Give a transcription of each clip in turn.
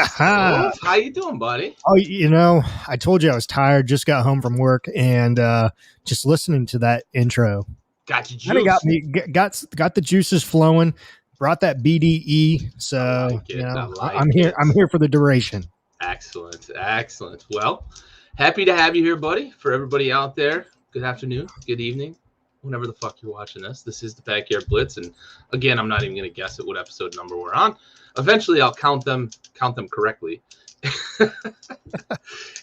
So, how you doing, buddy? Oh, I told you I was tired. Just got home from work and just listening to that intro. Got your Kind of got juice. me got the juices flowing. Brought that BDE. So I'm here. I'm here for the duration. Excellent. Well, happy to have you here, buddy. For everybody out there, good afternoon, good evening, whenever the fuck you're watching this. This is the BackYard Blitz, and again, I'm not even going to guess at what episode number we're on. Eventually, I'll count them correctly,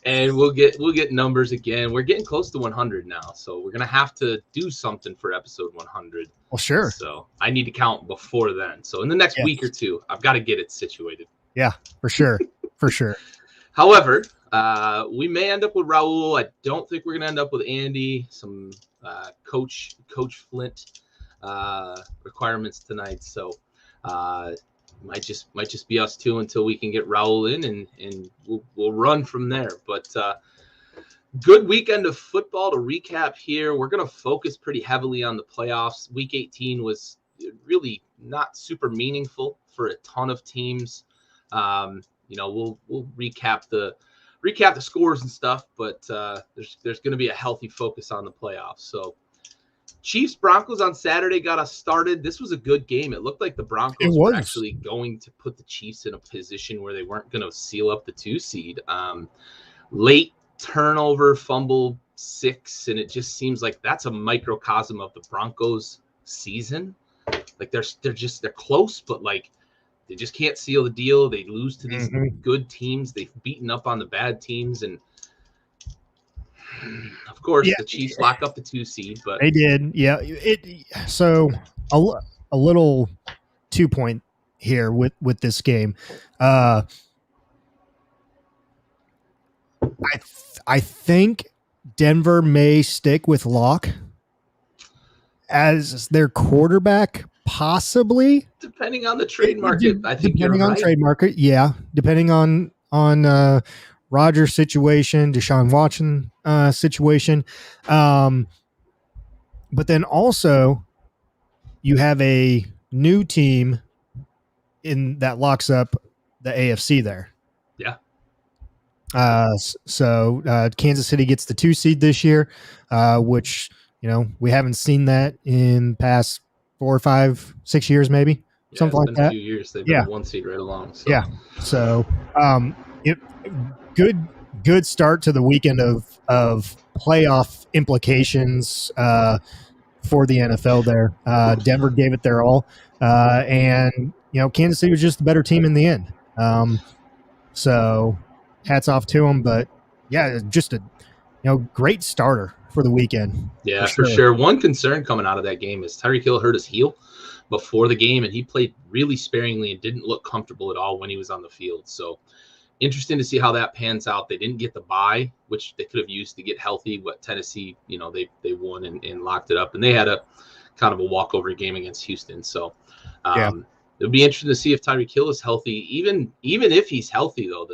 and we'll get numbers again. We're getting close to 100 now, so we're gonna have to do something for episode 100. Well, sure. So I need to count before then. So in the next week or two, I've got to get it situated. Yeah, for sure. For sure. However, we may end up with Raul. I don't think we're going to end up with Andy. Some Coach Flint requirements tonight. So might just be us two until we can get Raul in, and we'll run from there. But good weekend of football to recap here. We're going to focus pretty heavily on the playoffs. Week 18 was really not super meaningful for a ton of teams. We'll recap the scores and stuff, but there's going to be a healthy focus on the playoffs. So Chiefs Broncos on Saturday got us started. This was a good game. It looked like the Broncos were actually going to put the Chiefs in a position where they weren't going to seal up the 2 seed. Late turnover, fumble 6, and it just seems like that's a microcosm of the Broncos season. Like they're close, but like they just can't seal the deal. They lose to these good teams. They've beaten up on the bad teams. And, of course, the Chiefs lock up the 2 seed. But they did. Yeah. So a little 2-point here with this game. I think Denver may stick with Locke as their quarterback. Possibly, depending on the trade market. I think depending you're on right. Trade market, yeah. Depending on Rodgers' situation, Deshaun Watson situation, but then also you have a new team in that locks up the AFC there. Yeah. So Kansas City gets the 2 seed this year, which we haven't seen that in past 4 or 5, 6 years, maybe something like that. A few years they've been 1 seed right along. So. Yeah. So, good start to the weekend of playoff implications for the NFL. There, Denver gave it their all, and Kansas City was just the better team in the end. So, hats off to them. But yeah, just a great starter for the weekend. Yeah, for sure. One concern coming out of that game is Tyreek Hill hurt his heel before the game, and he played really sparingly and didn't look comfortable at all when he was on the field. So interesting to see how that pans out. They didn't get the bye, which they could have used to get healthy. But Tennessee, they won and locked it up, and they had a kind of a walkover game against Houston. So it'll be interesting to see if Tyreek Hill is healthy. Even if he's healthy, though,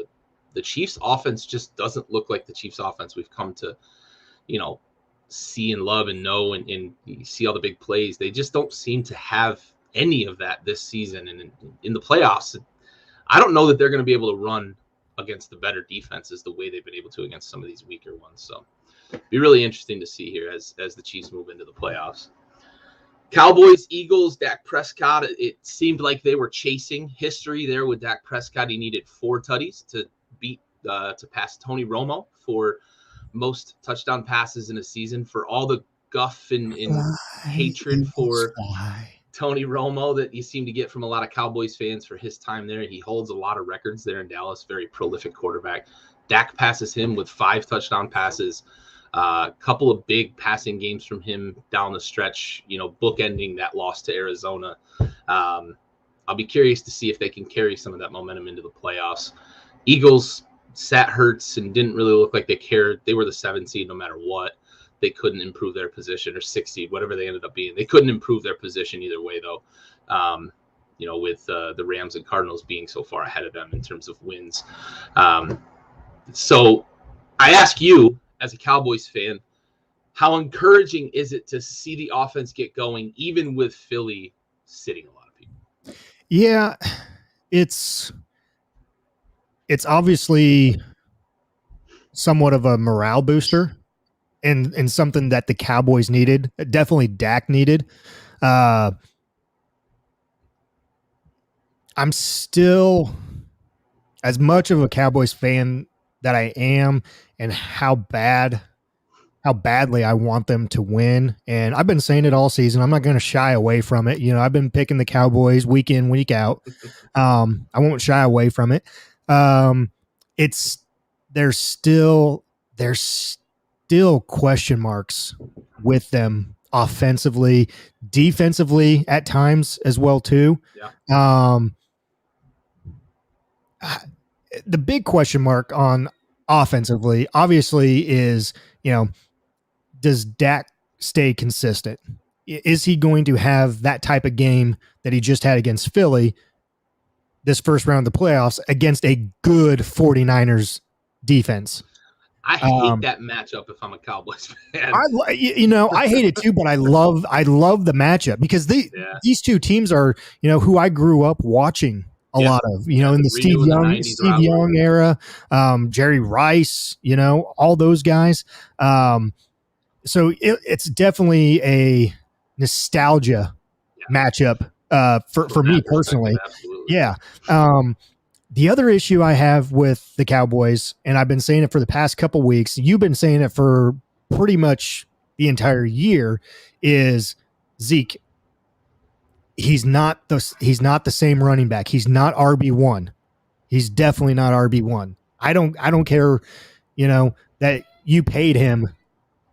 the Chiefs offense just doesn't look like the Chiefs offense we've come to, see and love and know, and you see all the big plays. They just don't seem to have any of that this season. And in the playoffs, I don't know that they're going to be able to run against the better defenses the way they've been able to against some of these weaker ones. So be really interesting to see here as the Chiefs move into the playoffs. Cowboys, Eagles, Dak Prescott. It seemed like they were chasing history there with Dak Prescott. He needed 4 tutties to pass Tony Romo for most touchdown passes in a season. For all the guff and hatred for Tony Romo that you seem to get from a lot of Cowboys fans for his time there, he holds a lot of records there in Dallas. Very prolific quarterback. Dak passes him with 5 touchdown passes. A couple of big passing games from him down the stretch, bookending that loss to Arizona. I'll be curious to see if they can carry some of that momentum into the playoffs. Eagles sat Hurts and didn't really look like they cared. They were the 7 seed no matter what. They couldn't improve their position, or 6 seed, whatever they ended up being. They couldn't improve their position either way, though. With the Rams and Cardinals being so far ahead of them in terms of wins. So I ask you, as a Cowboys fan, how encouraging is it to see the offense get going, even with Philly sitting a lot of people? Yeah, it's it's obviously somewhat of a morale booster and something that the Cowboys needed. Definitely Dak needed. I'm still, as much of a Cowboys fan that I am, and how badly I want them to win. And I've been saying it all season. I'm not going to shy away from it. You know, I've been picking the Cowboys week in, week out. I won't shy away from it. It's there's still question marks with them offensively, defensively at times as well too. Yeah. The big question mark on offensively, obviously, is, you know, does Dak stay consistent? Is he going to have that type of game that he just had against Philly this first round of the playoffs against a good 49ers defense? I hate that matchup if I'm a Cowboys fan. I hate it too, but I love the matchup because these two teams are, who I grew up watching a lot of, in the Steve Young era, Jerry Rice, all those guys. So it's definitely a nostalgia matchup for me personally. Absolutely. Yeah. The other issue I have with the Cowboys, and I've been saying it for the past couple weeks, you've been saying it for pretty much the entire year, is Zeke. He's not the same running back. He's not RB1. He's definitely not RB1. I don't care, that you paid him,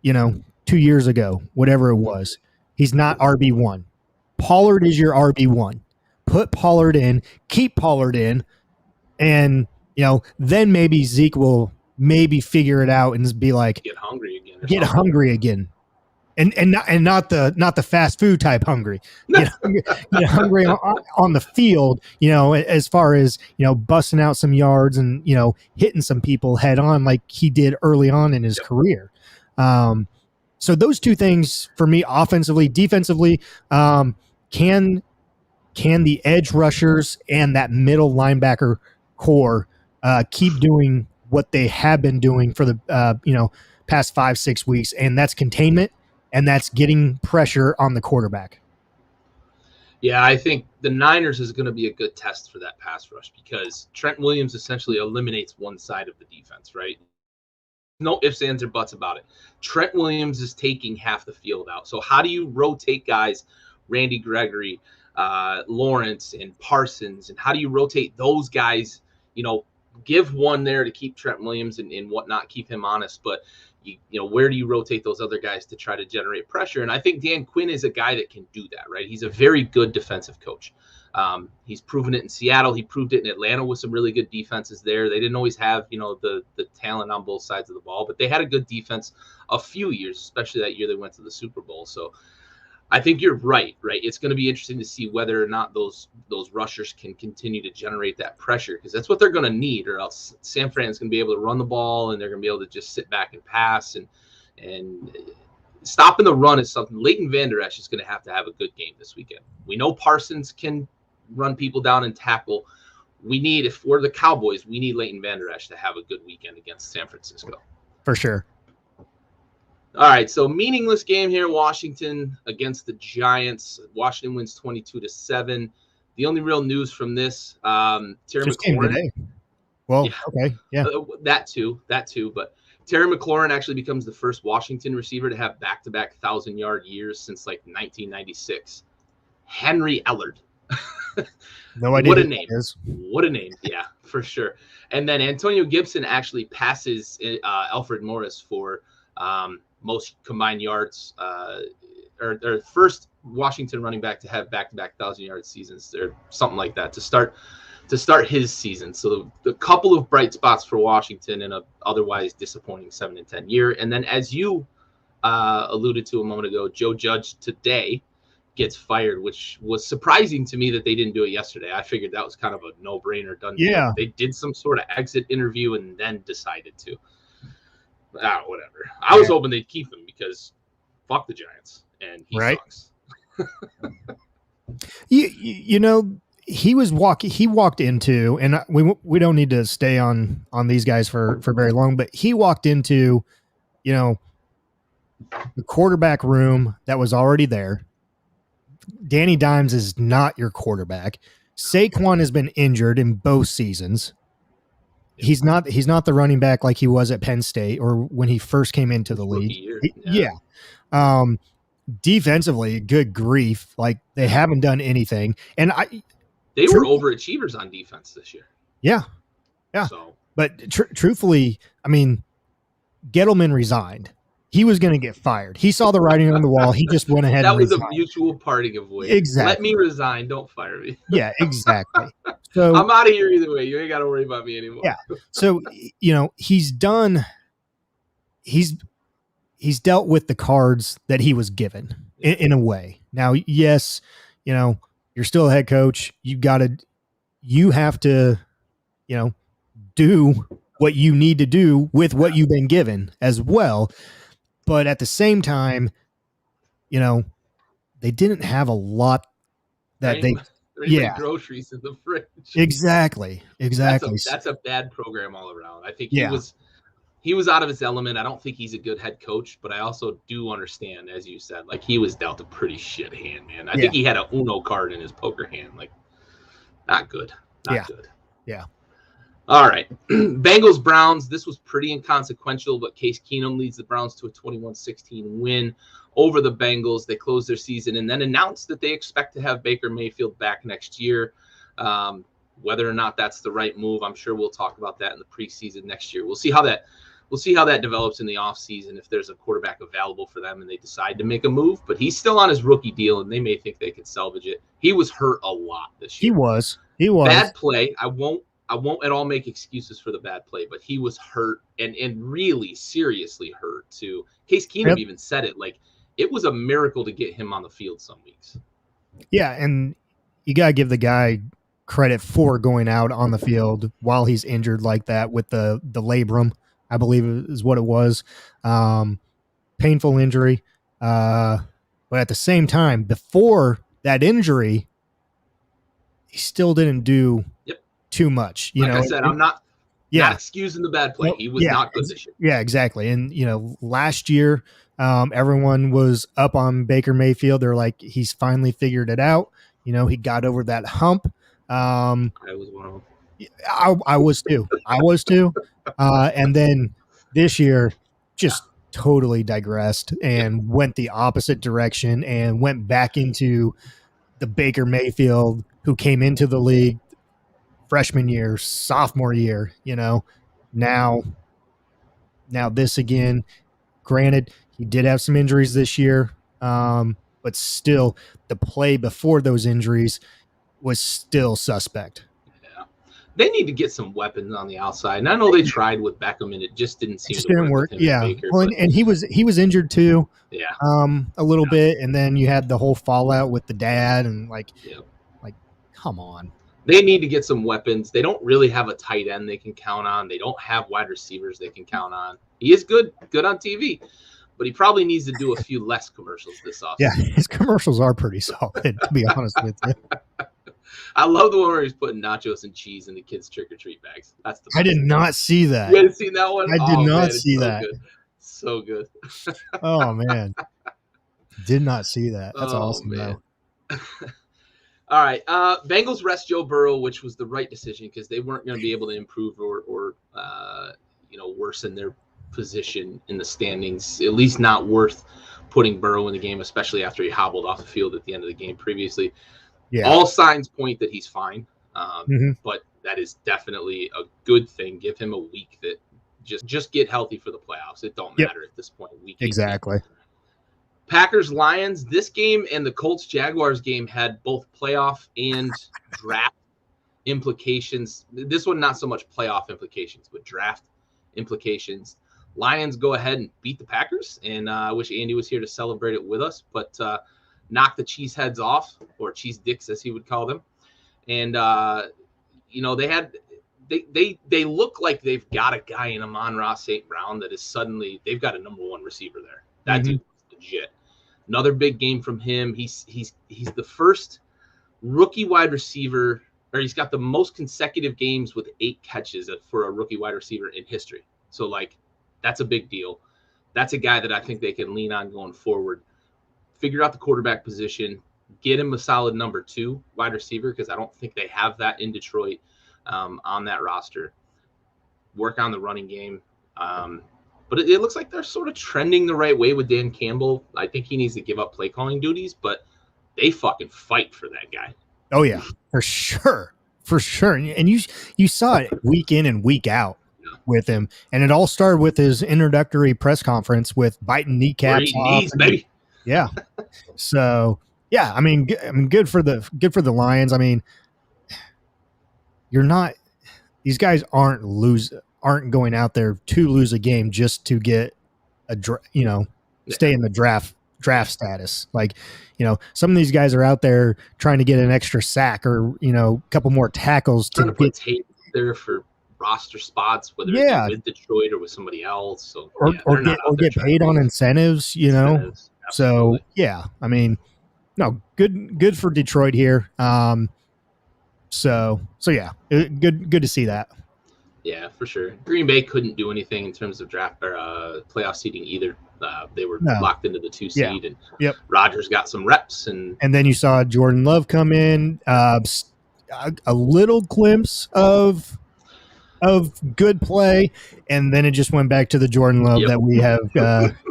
2 years ago, whatever it was. He's not RB1. Pollard is your RB1. Put Pollard in, keep Pollard in, and then maybe Zeke will maybe figure it out and be like, get hungry again, and not the fast food type hungry. Get hungry on the field. As far as busting out some yards and hitting some people head on like he did early on in his career. So those two things for me, offensively, defensively, can the edge rushers and that middle linebacker core keep doing what they have been doing for the past 5-6 weeks, and that's containment, and that's getting pressure on the quarterback. Yeah, I think the Niners is going to be a good test for that pass rush because Trent Williams essentially eliminates one side of the defense, right? No ifs, ands, or buts about it. Trent Williams is taking half the field out. So how do you rotate guys, Randy Gregory, Lawrence, and Parsons, and how do you rotate those guys? Give one there to keep Trent Williams and whatnot, keep him honest. But where do you rotate those other guys to try to generate pressure? And I think Dan Quinn is a guy that can do that, right? He's a very good defensive coach. He's proven it in Seattle. He proved it in Atlanta with some really good defenses there. They didn't always have, the talent on both sides of the ball, but they had a good defense a few years, especially that year they went to the Super Bowl. So I think you're right? It's going to be interesting to see whether or not those rushers can continue to generate that pressure, because that's what they're going to need, or else San Fran's going to be able to run the ball and they're going to be able to just sit back and pass, and stopping the run is something. Leighton Vander Esch is going to have a good game this weekend. We know Parsons can run people down and tackle. If we're the Cowboys, we need Leighton Vander Esch to have a good weekend against San Francisco. For sure. All right, so meaningless game here. Washington against the Giants. Washington wins 22-7. The only real news from this, Terry McLaurin. Today. Well, yeah. Okay, yeah. That too. But Terry McLaurin actually becomes the first Washington receiver to have back-to-back 1,000-yard years since 1996. Henry Ellard. No idea what a name. What a name. Yeah, for sure. And then Antonio Gibson actually passes Alfred Morris for most combined yards, or first Washington running back to have back-to-back 1,000-yard seasons, or something like that, to start his season. So the couple of bright spots for Washington in a otherwise disappointing 7-10 year. And then, as you alluded to a moment ago, Joe Judge today gets fired, which was surprising to me that they didn't do it yesterday. I figured that was kind of a no-brainer done. Yeah, they did some sort of exit interview and then decided to. Whatever. I was hoping they'd keep him because fuck the Giants, and he sucks. he walked into, and we don't need to stay on these guys for very long, but he walked into, the quarterback room that was already there. Danny Dimes is not your quarterback. Saquon has been injured in both seasons. He's not the running back like he was at Penn State or when he first came into the league. Yeah. Defensively, good grief. Like, they haven't done anything. And they were overachievers on defense this year. Yeah. So. But truthfully, I mean, Gettleman resigned. He was going to get fired. He saw the writing on the wall. He just went ahead. That was a mutual parting of ways. Exactly. Let me resign. Don't fire me. Yeah, exactly. So I'm out of here either way. You ain't got to worry about me anymore. Yeah. So, he's dealt with the cards that he was given in a way. Now, yes, you're still a head coach. You have to, do what you need to do with what you've been given as well. But at the same time, they didn't have a lot that groceries in the fridge. Exactly. That's a bad program all around. I think he was out of his element. I don't think he's a good head coach, but I also do understand, as you said, like, he was dealt a pretty shit hand, man. I think he had a Uno card in his poker hand. Like, not good. Not good. Yeah. All right. Bengals Browns. This was pretty inconsequential, but Case Keenum leads the Browns to a 21-16 win over the Bengals. They closed their season and then announced that they expect to have Baker Mayfield back next year. Whether or not that's the right move, I'm sure we'll talk about that in the preseason next year. We'll see how that develops in the offseason, if there's a quarterback available for them and they decide to make a move. But he's still on his rookie deal, and they may think they could salvage it. He was hurt a lot this year. He was. Bad play. I won't at all make excuses for the bad play, but he was hurt and really seriously hurt too. Case Keenum even said it. Like, it was a miracle to get him on the field some weeks. Yeah, and you got to give the guy credit for going out on the field while he's injured like that with the labrum, I believe is what it was. Painful injury. But at the same time, before that injury, he still didn't do too much. I said, I'm not excusing the bad play. He was not good this year. Yeah, exactly. And, last year, everyone was up on Baker Mayfield. They're like, he's finally figured it out. He got over that hump. I was one of them. I was too. And then this year just totally digressed and went the opposite direction and went back into the Baker Mayfield who came into the league freshman year, sophomore year, now this again. Granted, he did have some injuries this year, but still the play before those injuries was still suspect. Yeah. They need to get some weapons on the outside. And I know they tried with Beckham and it just didn't seem to work. Yeah. Baker, well, and he was injured too. Yeah. A little bit. And then you had the whole fallout with the dad and come on. They need to get some weapons. They don't really have a tight end they can count on. They don't have wide receivers they can count on. He is good on TV, but he probably needs to do a few less commercials this offseason. Yeah, his commercials are pretty solid, to be honest with you. I love the one where he's putting nachos and cheese in the kids' trick-or-treat bags. That's the best. I did not see that. You hadn't seen that one? I did not see that. Good. So good. Oh, man. Did not see that. That's awesome, man. All right. Bengals rest Joe Burrow, which was the right decision because they weren't going to be able to improve or worsen their position in the standings, at least not worth putting Burrow in the game, especially after he hobbled off the field at the end of the game previously. Yeah. All signs point that he's fine, but that is definitely a good thing. Give him a week that just get healthy for the playoffs. It don't matter at this point. Week 18. Exactly. Packers Lions, this game and the Colts Jaguars game had both playoff and draft implications. This one not so much playoff implications, but draft implications. Lions go ahead and beat the Packers, and I wish Andy was here to celebrate it with us, but knock the cheese heads off, or cheese dicks as he would call them. And they look like they've got a guy in Amon-Ra St. Brown that is suddenly they've got a number one receiver there. That dude is legit. Another big game from him. He's the first rookie wide receiver, or he's got the most consecutive games with 8 catches for a rookie wide receiver in history. So, like, that's a big deal. That's a guy that I think they can lean on going forward. Figure out the quarterback position, get him a solid number 2 wide receiver, because I don't think they have that in Detroit on that roster. Work on the running game. But it looks like they're sort of trending the right way with Dan Campbell. I think he needs to give up play calling duties, but they fucking fight for that guy. Oh yeah, for sure. And you saw it week in and week out with him. And it all started with his introductory press conference with biting kneecaps off. Baby. Yeah. So yeah, I mean, good for the Lions. I mean, these guys aren't going out there to lose a game just to get stay in the draft status. Like, some of these guys are out there trying to get an extra sack or, a couple more tackles to put tape there for roster spots, whether it's with Detroit or with somebody else. So, or get paid on incentives, So yeah, I mean, no, good for Detroit here. So yeah, good to see that. Yeah, for sure. Green Bay couldn't do anything in terms of draft or playoff seeding either. They were locked into the 2 seed, and Rodgers got some reps, and then you saw Jordan Love come in, a little glimpse of good play, and then it just went back to the Jordan Love that we have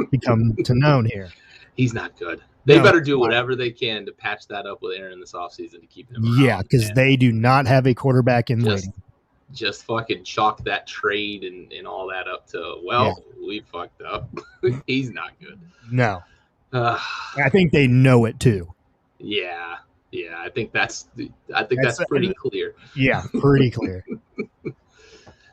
become to known here. He's not good. They better do whatever they can to patch that up with Aaron this offseason to keep him around. Yeah, because they do not have a quarterback in waiting. Just fucking chalk that trade and all that up to, we fucked up. He's not good. No. I think they know it too. Yeah. I think that's pretty clear. Yeah, pretty clear.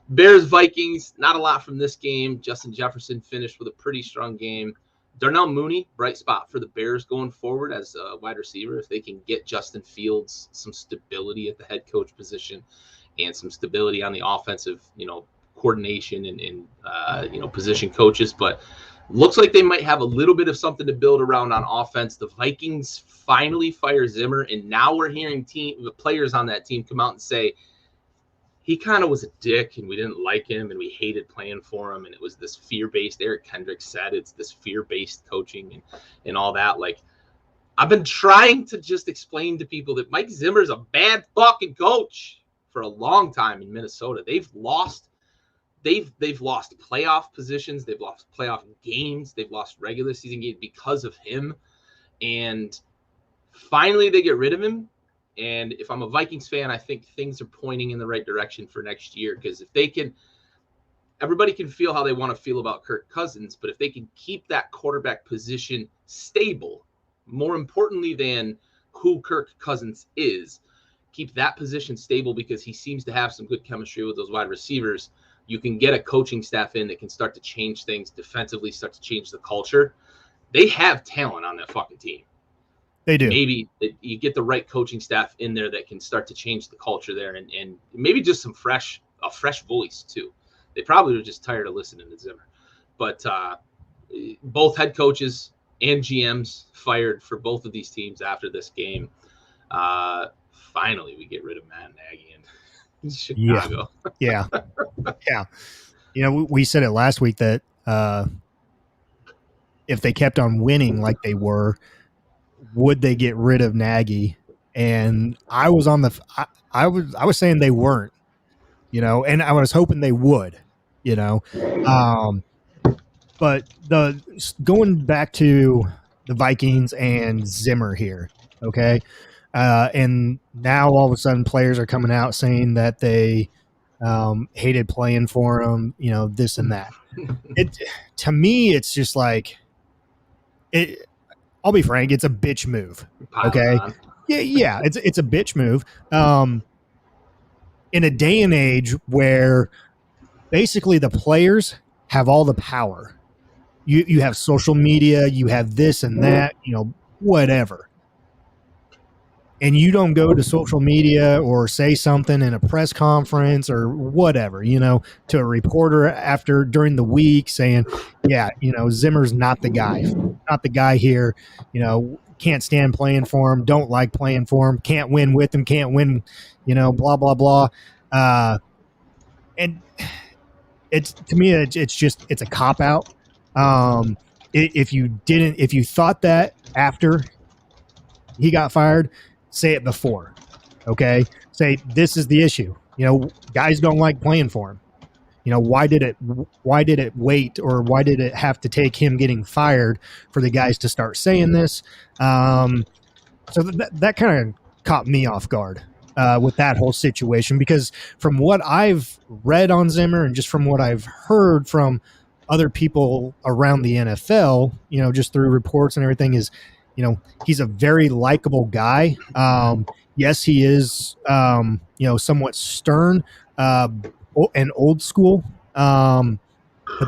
Bears Vikings, not a lot from this game. Justin Jefferson finished with a pretty strong game. Darnell Mooney, bright spot for the Bears going forward as a wide receiver. If they can get Justin Fields some stability at the head coach position and some stability on the offensive, coordination and position coaches. But looks like they might have a little bit of something to build around on offense. The Vikings finally fire Zimmer, and now we're hearing the players on that team come out and say, he kind of was a dick and we didn't like him and we hated playing for him. And it was this fear-based, Eric Kendrick said, it's this fear-based coaching and all that. Like, I've been trying to just explain to people that Mike Zimmer's a bad fucking coach for a long time in Minnesota. They've lost playoff positions. They've lost playoff games. They've lost regular season games because of him. And finally they get rid of him. And if I'm a Vikings fan, I think things are pointing in the right direction for next year. Because if they can, everybody can feel how they want to feel about Kirk Cousins, but if they can keep that quarterback position stable, more importantly than who Kirk Cousins is, keep that position stable because he seems to have some good chemistry with those wide receivers, you can get a coaching staff in that can start to change things defensively, start to change the culture. They have talent on that fucking team. They do. Maybe you get the right coaching staff in there that can start to change the culture there and maybe just a fresh voice too. They probably were just tired of listening to Zimmer. But both head coaches and GMs fired for both of these teams after this game. Finally, we get rid of Matt Nagy in Chicago. Yeah. We said it last week that if they kept on winning like they were, would they get rid of Nagy? And I was I was saying they weren't, and I was hoping they would, but going back to the Vikings and Zimmer here. Okay. And now all of a sudden players are coming out saying that they hated playing for him, this and that. To me, it's just like it. I'll be frank, it's a bitch move. Okay. Yeah. It's a bitch move. In a day and age where basically the players have all the power. You have social media, you have this and that, whatever. and you don't go to social media or say something in a press conference or whatever, to a reporter during the week saying, yeah, Zimmer's not the guy here, can't stand playing for him, don't like playing for him, can't win with him, can't win, blah, blah, blah. And it's, to me, it's a cop out. If you thought that after he got fired, say it before. Okay. Say, this is the issue. Guys don't like playing for him. Why did it wait, or why did it have to take him getting fired for the guys to start saying this? So that kind of caught me off guard with that whole situation, because from what I've read on Zimmer and just from what I've heard from other people around the NFL, just through reports and everything, is, he's a very likable guy. Yes, he is, somewhat stern and old school. But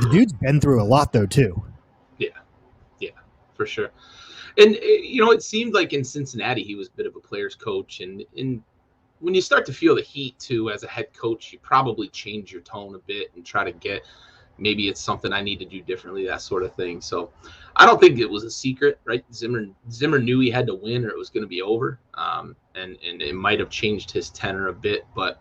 the dude's been through a lot, though, too. Yeah, for sure. And, it seemed like in Cincinnati, he was a bit of a player's coach. And when you start to feel the heat, too, as a head coach, you probably change your tone a bit and try to get, maybe it's something I need to do differently, that sort of thing. So I don't think it was a secret, right? Zimmer knew he had to win or it was going to be over. And it might have changed his tenor a bit. But,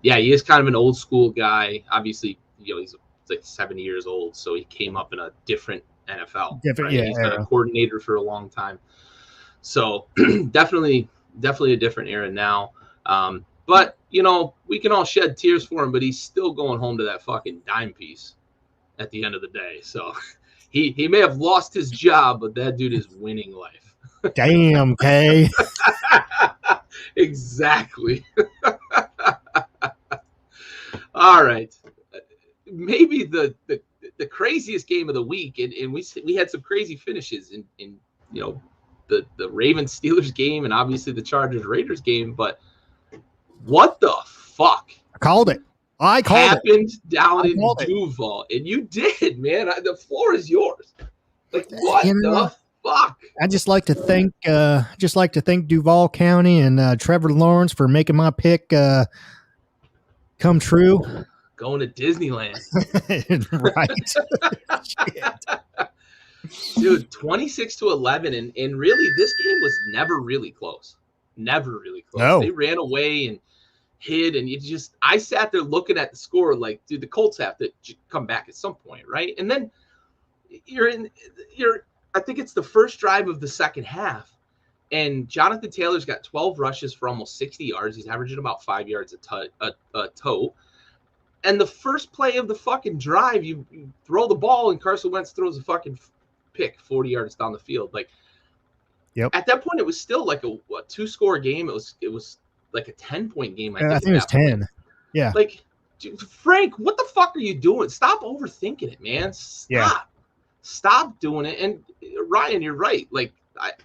yeah, he is kind of an old school guy. Obviously, he's like 7 years old, so he came up in a different NFL. Right? Yeah, he's been a coordinator for a long time. So definitely a different era now. But, we can all shed tears for him, but he's still going home to that fucking dime piece at the end of the day. So he may have lost his job, but that dude is winning life. Damn, Kay. Exactly. All right. Maybe the craziest game of the week, and we had some crazy finishes in the Ravens Steelers game, and obviously the Chargers Raiders game, but what the fuck? I called it. Happened down in Duval, and you did, man. The floor is yours. Like, what the fuck? I just like to thank Duval County and Trevor Lawrence for making my pick come true. Going to Disneyland. Right. Dude, 26-11, and really this game was never really close. Never really close. No. They ran away and hid, and I sat there looking at the score like, dude, the Colts have to come back at some point, right? And then I think it's the first drive of the second half, and Jonathan Taylor's got 12 rushes for almost 60 yards. He's averaging about 5 yards a toe. And the first play of the fucking drive, you throw the ball, and Carson Wentz throws a fucking pick 40 yards down the field. Like, yep. At that point, it was still like a 2-score game. It was like a 10-point game. I think it was 10. Point. Yeah. Like, dude, Frank, what the fuck are you doing? Stop overthinking it, man. Stop doing it. And Ryan, you're right. Like,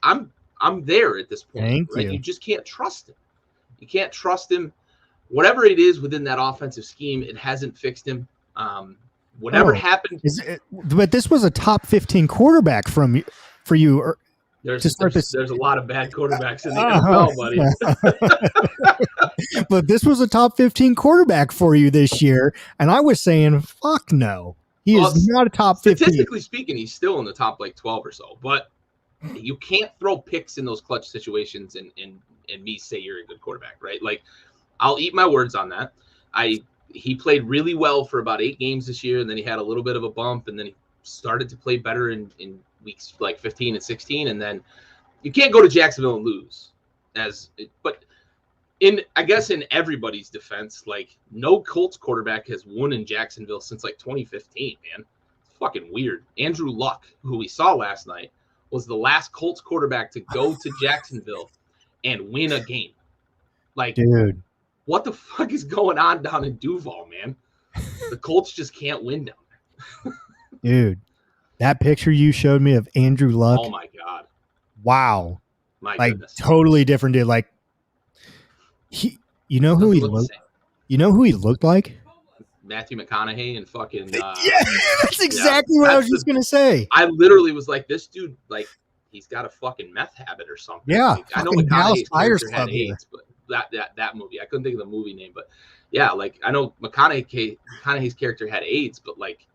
I'm there at this point. Thank right? you. You just can't trust him. You can't trust him. Whatever it is within that offensive scheme, it hasn't fixed him. Whatever happened. But this was a top 15 quarterback for you. There's a lot of bad quarterbacks in the NFL, buddy. But this was a top 15 quarterback for you this year, and I was saying, fuck no. He is not a top 15. Statistically speaking, he's still in the top 12 or so. But you can't throw picks in those clutch situations and me say you're a good quarterback, right? Like, I'll eat my words on that. He played really well for about 8 games this year, and then he had a little bit of a bump, and then he started to play better in weeks like 15 and 16, and then you can't go to Jacksonville and lose. But I guess in everybody's defense, like, no Colts quarterback has won in Jacksonville since like 2015, man. It's fucking weird. Andrew Luck, who we saw last night, was the last Colts quarterback to go to Jacksonville and win a game. Like, dude, what the fuck is going on down in Duval, man? The Colts just can't win down there. Dude, that picture you showed me of Andrew Luck. Oh, my God. Wow. My goodness. Totally different dude. Like, you know who he looked like? Matthew McConaughey and fucking... yeah, that's exactly what I was just going to say. I literally was like, this dude, like, he's got a fucking meth habit or something. Yeah, like, I know Dallas McConaughey's Fires character Club had here. AIDS, but that movie, I couldn't think of the movie name, but yeah, like I know McConaughey's character had AIDS, but like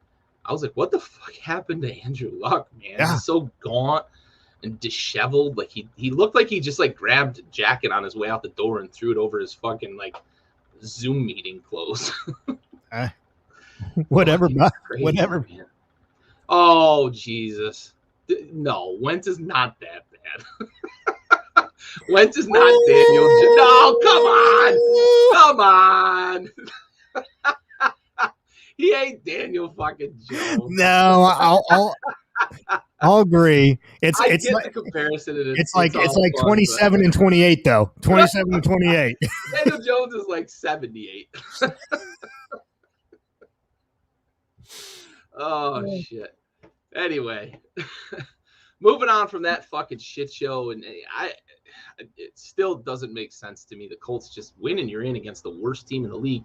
I was like, what the fuck happened to Andrew Luck, man? Yeah. He's so gaunt and disheveled. Like he looked like he just like grabbed a jacket on his way out the door and threw it over his fucking like Zoom meeting clothes. Whatever, Crazy, whatever. Man. Oh Jesus! No, Wentz is not that bad. Wentz is not Daniel. No, come on. He ain't Daniel fucking Jones. No, I'll agree. I get like the comparison. It's like 27 and 28 though. 27 and 28. Daniel Jones is like 78. Oh shit. Anyway, moving on from that fucking shit show, and it still doesn't make sense to me. The Colts just win and you're in against the worst team in the league.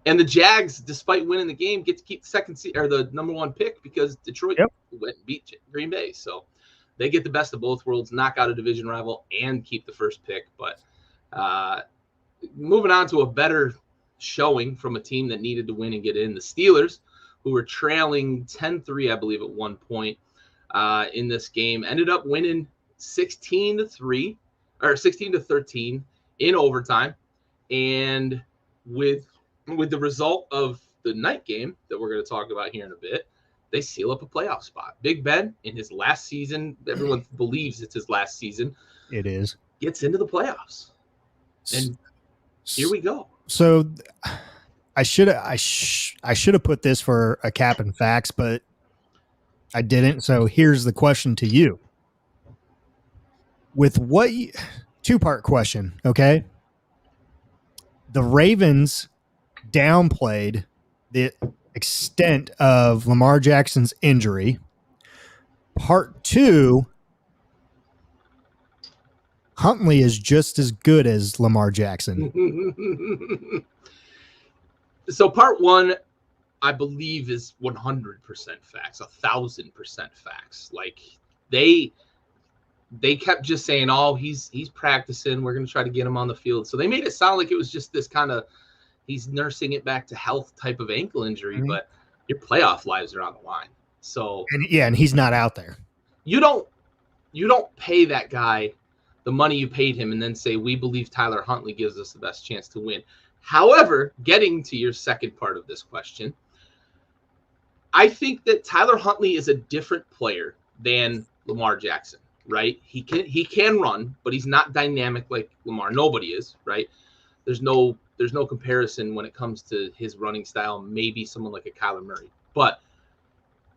And the Jags, despite winning the game, get to keep the second seed or the number one pick because Detroit went and beat Green Bay. So they get the best of both worlds, knock out a division rival, and keep the first pick. But moving on to a better showing from a team that needed to win and get in, the Steelers, who were trailing 10-3, I believe, at one point in this game, ended up winning 16-3 or 16-13 in overtime. And with the result of the night game that we're going to talk about here in a bit, they seal up a playoff spot. Big Ben, in his last season, everyone believes it's his last season. It is. Gets into the playoffs. And here we go. So I should have put this for a cap and facts, but I didn't. So here's the question to you. With what two-part question, okay? The Ravens downplayed the extent of Lamar Jackson's injury. Part two, Huntley is just as good as Lamar Jackson. So part one, I believe, is 100% facts, 1,000% facts. Like they kept just saying, "Oh, he's practicing. We're going to try to get him on the field." So they made it sound like it was just this kind of he's nursing it back to health type of ankle injury, but your playoff lives are on the line. So and he's not out there. You don't pay that guy the money you paid him and then say, we believe Tyler Huntley gives us the best chance to win. However, getting to your second part of this question, I think that Tyler Huntley is a different player than Lamar Jackson, right? He can run, but he's not dynamic like Lamar. Nobody is, right? There's no comparison when it comes to his running style, maybe someone like a Kyler Murray. But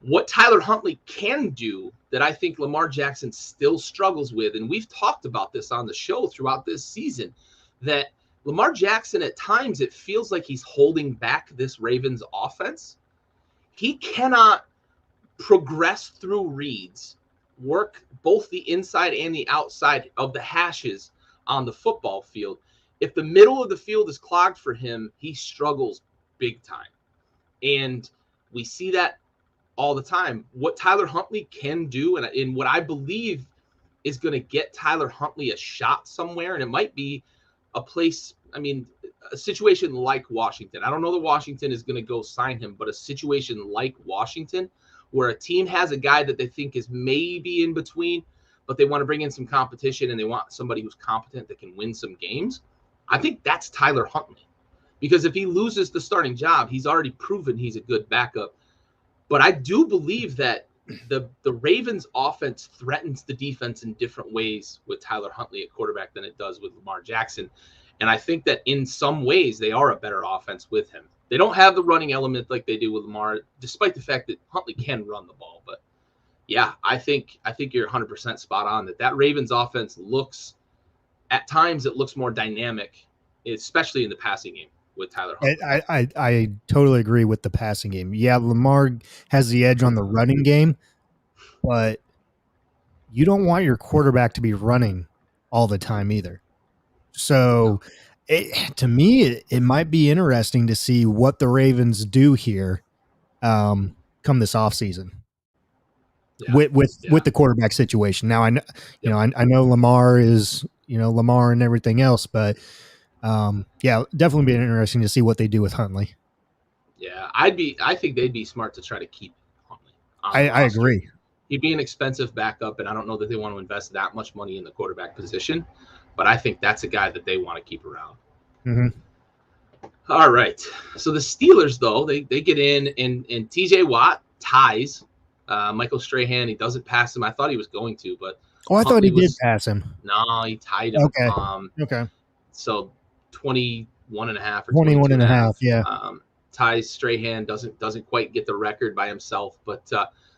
what Tyler Huntley can do that I think Lamar Jackson still struggles with, and we've talked about this on the show throughout this season, that Lamar Jackson, at times, it feels like he's holding back this Ravens offense. He cannot progress through reads, work both the inside and the outside of the hashes on the football field. If the middle of the field is clogged for him, he struggles big time. And we see that all the time. What Tyler Huntley can do, and what I believe is going to get Tyler Huntley a shot somewhere, and it might be a place, a situation like Washington. I don't know that Washington is going to go sign him, but a situation like Washington where a team has a guy that they think is maybe in between, but they want to bring in some competition and they want somebody who's competent that can win some games. I think that's Tyler Huntley, because if he loses the starting job, he's already proven he's a good backup. But I do believe that the Ravens offense threatens the defense in different ways with Tyler Huntley at quarterback than it does with Lamar Jackson. And I think that in some ways they are a better offense with him. They don't have the running element like they do with Lamar, despite the fact that Huntley can run the ball. But yeah, I think you're 100% spot on that Ravens offense looks, at times it looks more dynamic, especially in the passing game with Tyler Huntley. I totally agree with the passing game. Yeah, Lamar has the edge on the running game, but you don't want your quarterback to be running all the time either. So to me, it might be interesting to see what the Ravens do here come this offseason. with the quarterback situation. Now I know, I know Lamar is, Lamar and everything else, but definitely be interesting to see what they do with Huntley. Yeah, I think they'd be smart to try to keep Huntley. I agree. He'd be an expensive backup, and I don't know that they want to invest that much money in the quarterback position, but I think that's a guy that they want to keep around. Mm-hmm. All right. So the Steelers, though, they get in, and TJ Watt ties Michael Strahan. He doesn't pass him. I thought he was going to, but I thought he did pass him. No, he tied him. Okay. Okay. So 21 and a half or 21 and a half. Yeah. Ties Strahan, doesn't quite get the record by himself, but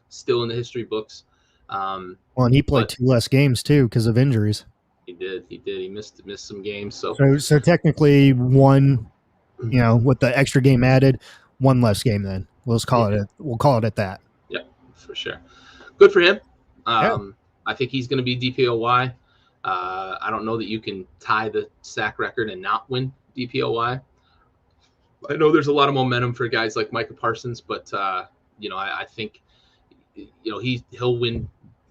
still in the history books. And he played 2 less games too because of injuries. He did. He missed some games. So technically one, with the extra game added, 1 less game. Then we'll call it at that. Yeah, for sure. Good for him. I think he's going to be DPOY. I don't know that you can tie the sack record and not win DPOY. I know there's a lot of momentum for guys like Micah Parsons, but I think he'll win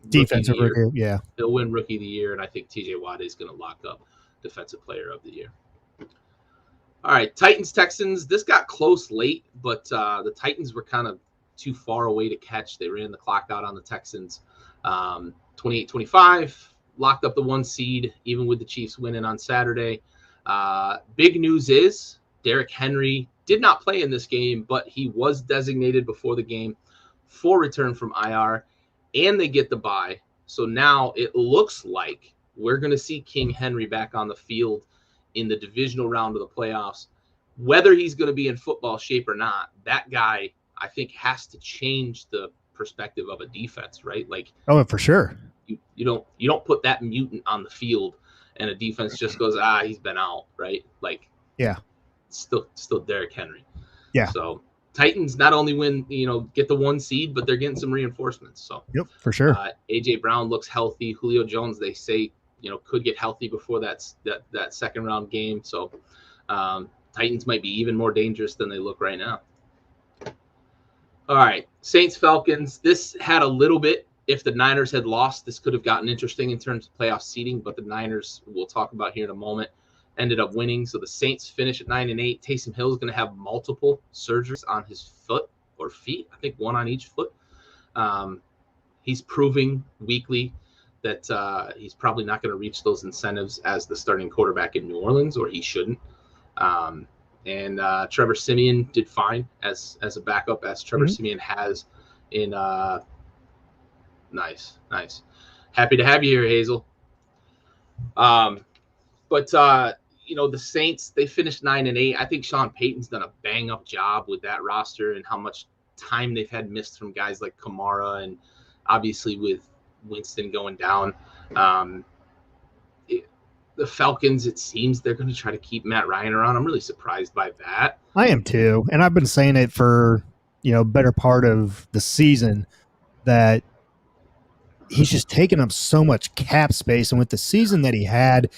defensive rookie. Yeah, he'll win rookie of the year, and I think TJ Watt is going to lock up defensive player of the year. All right, Titans Texans. This got close late, but the Titans were kind of too far away to catch. They ran the clock out on the Texans. 28-25, locked up the 1 seed, even with the Chiefs winning on Saturday. Big news is Derrick Henry did not play in this game, but he was designated before the game for return from IR, and they get the bye. So now it looks like we're going to see King Henry back on the field in the divisional round of the playoffs. Whether he's going to be in football shape or not, that guy, I think, has to change the perspective of a defense, right? Like, for sure. You don't put that mutant on the field and a defense just goes, he's been out, right? Like, yeah. Still Derrick Henry. Yeah. So Titans not only win, get the 1 seed, but they're getting some reinforcements. So yep, for sure. AJ Brown looks healthy. Julio Jones, they say, could get healthy before that second round game. So Titans might be even more dangerous than they look right now. All right, Saints Falcons. This had a little bit. If the Niners had lost, this could have gotten interesting in terms of playoff seeding. But the Niners, we'll talk about here in a moment, ended up winning. So the Saints finish at 9-8. Taysom Hill is going to have multiple surgeries on his foot or feet. I think 1 on each foot. He's proving weekly that he's probably not going to reach those incentives as the starting quarterback in New Orleans, or he shouldn't. And Trevor Siemian did fine as a backup, as Trevor Siemian has in nice. Happy to have you here, Hazel. But the Saints, they finished 9-8. I think Sean Payton's done a bang up job with that roster and how much time they've had missed from guys like Kamara, and obviously with Winston going down. The Falcons, it seems they're going to try to keep Matt Ryan around. I'm really surprised by that. I am too. And I've been saying it for, better part of the season, that he's just taken up so much cap space. And with the season that he had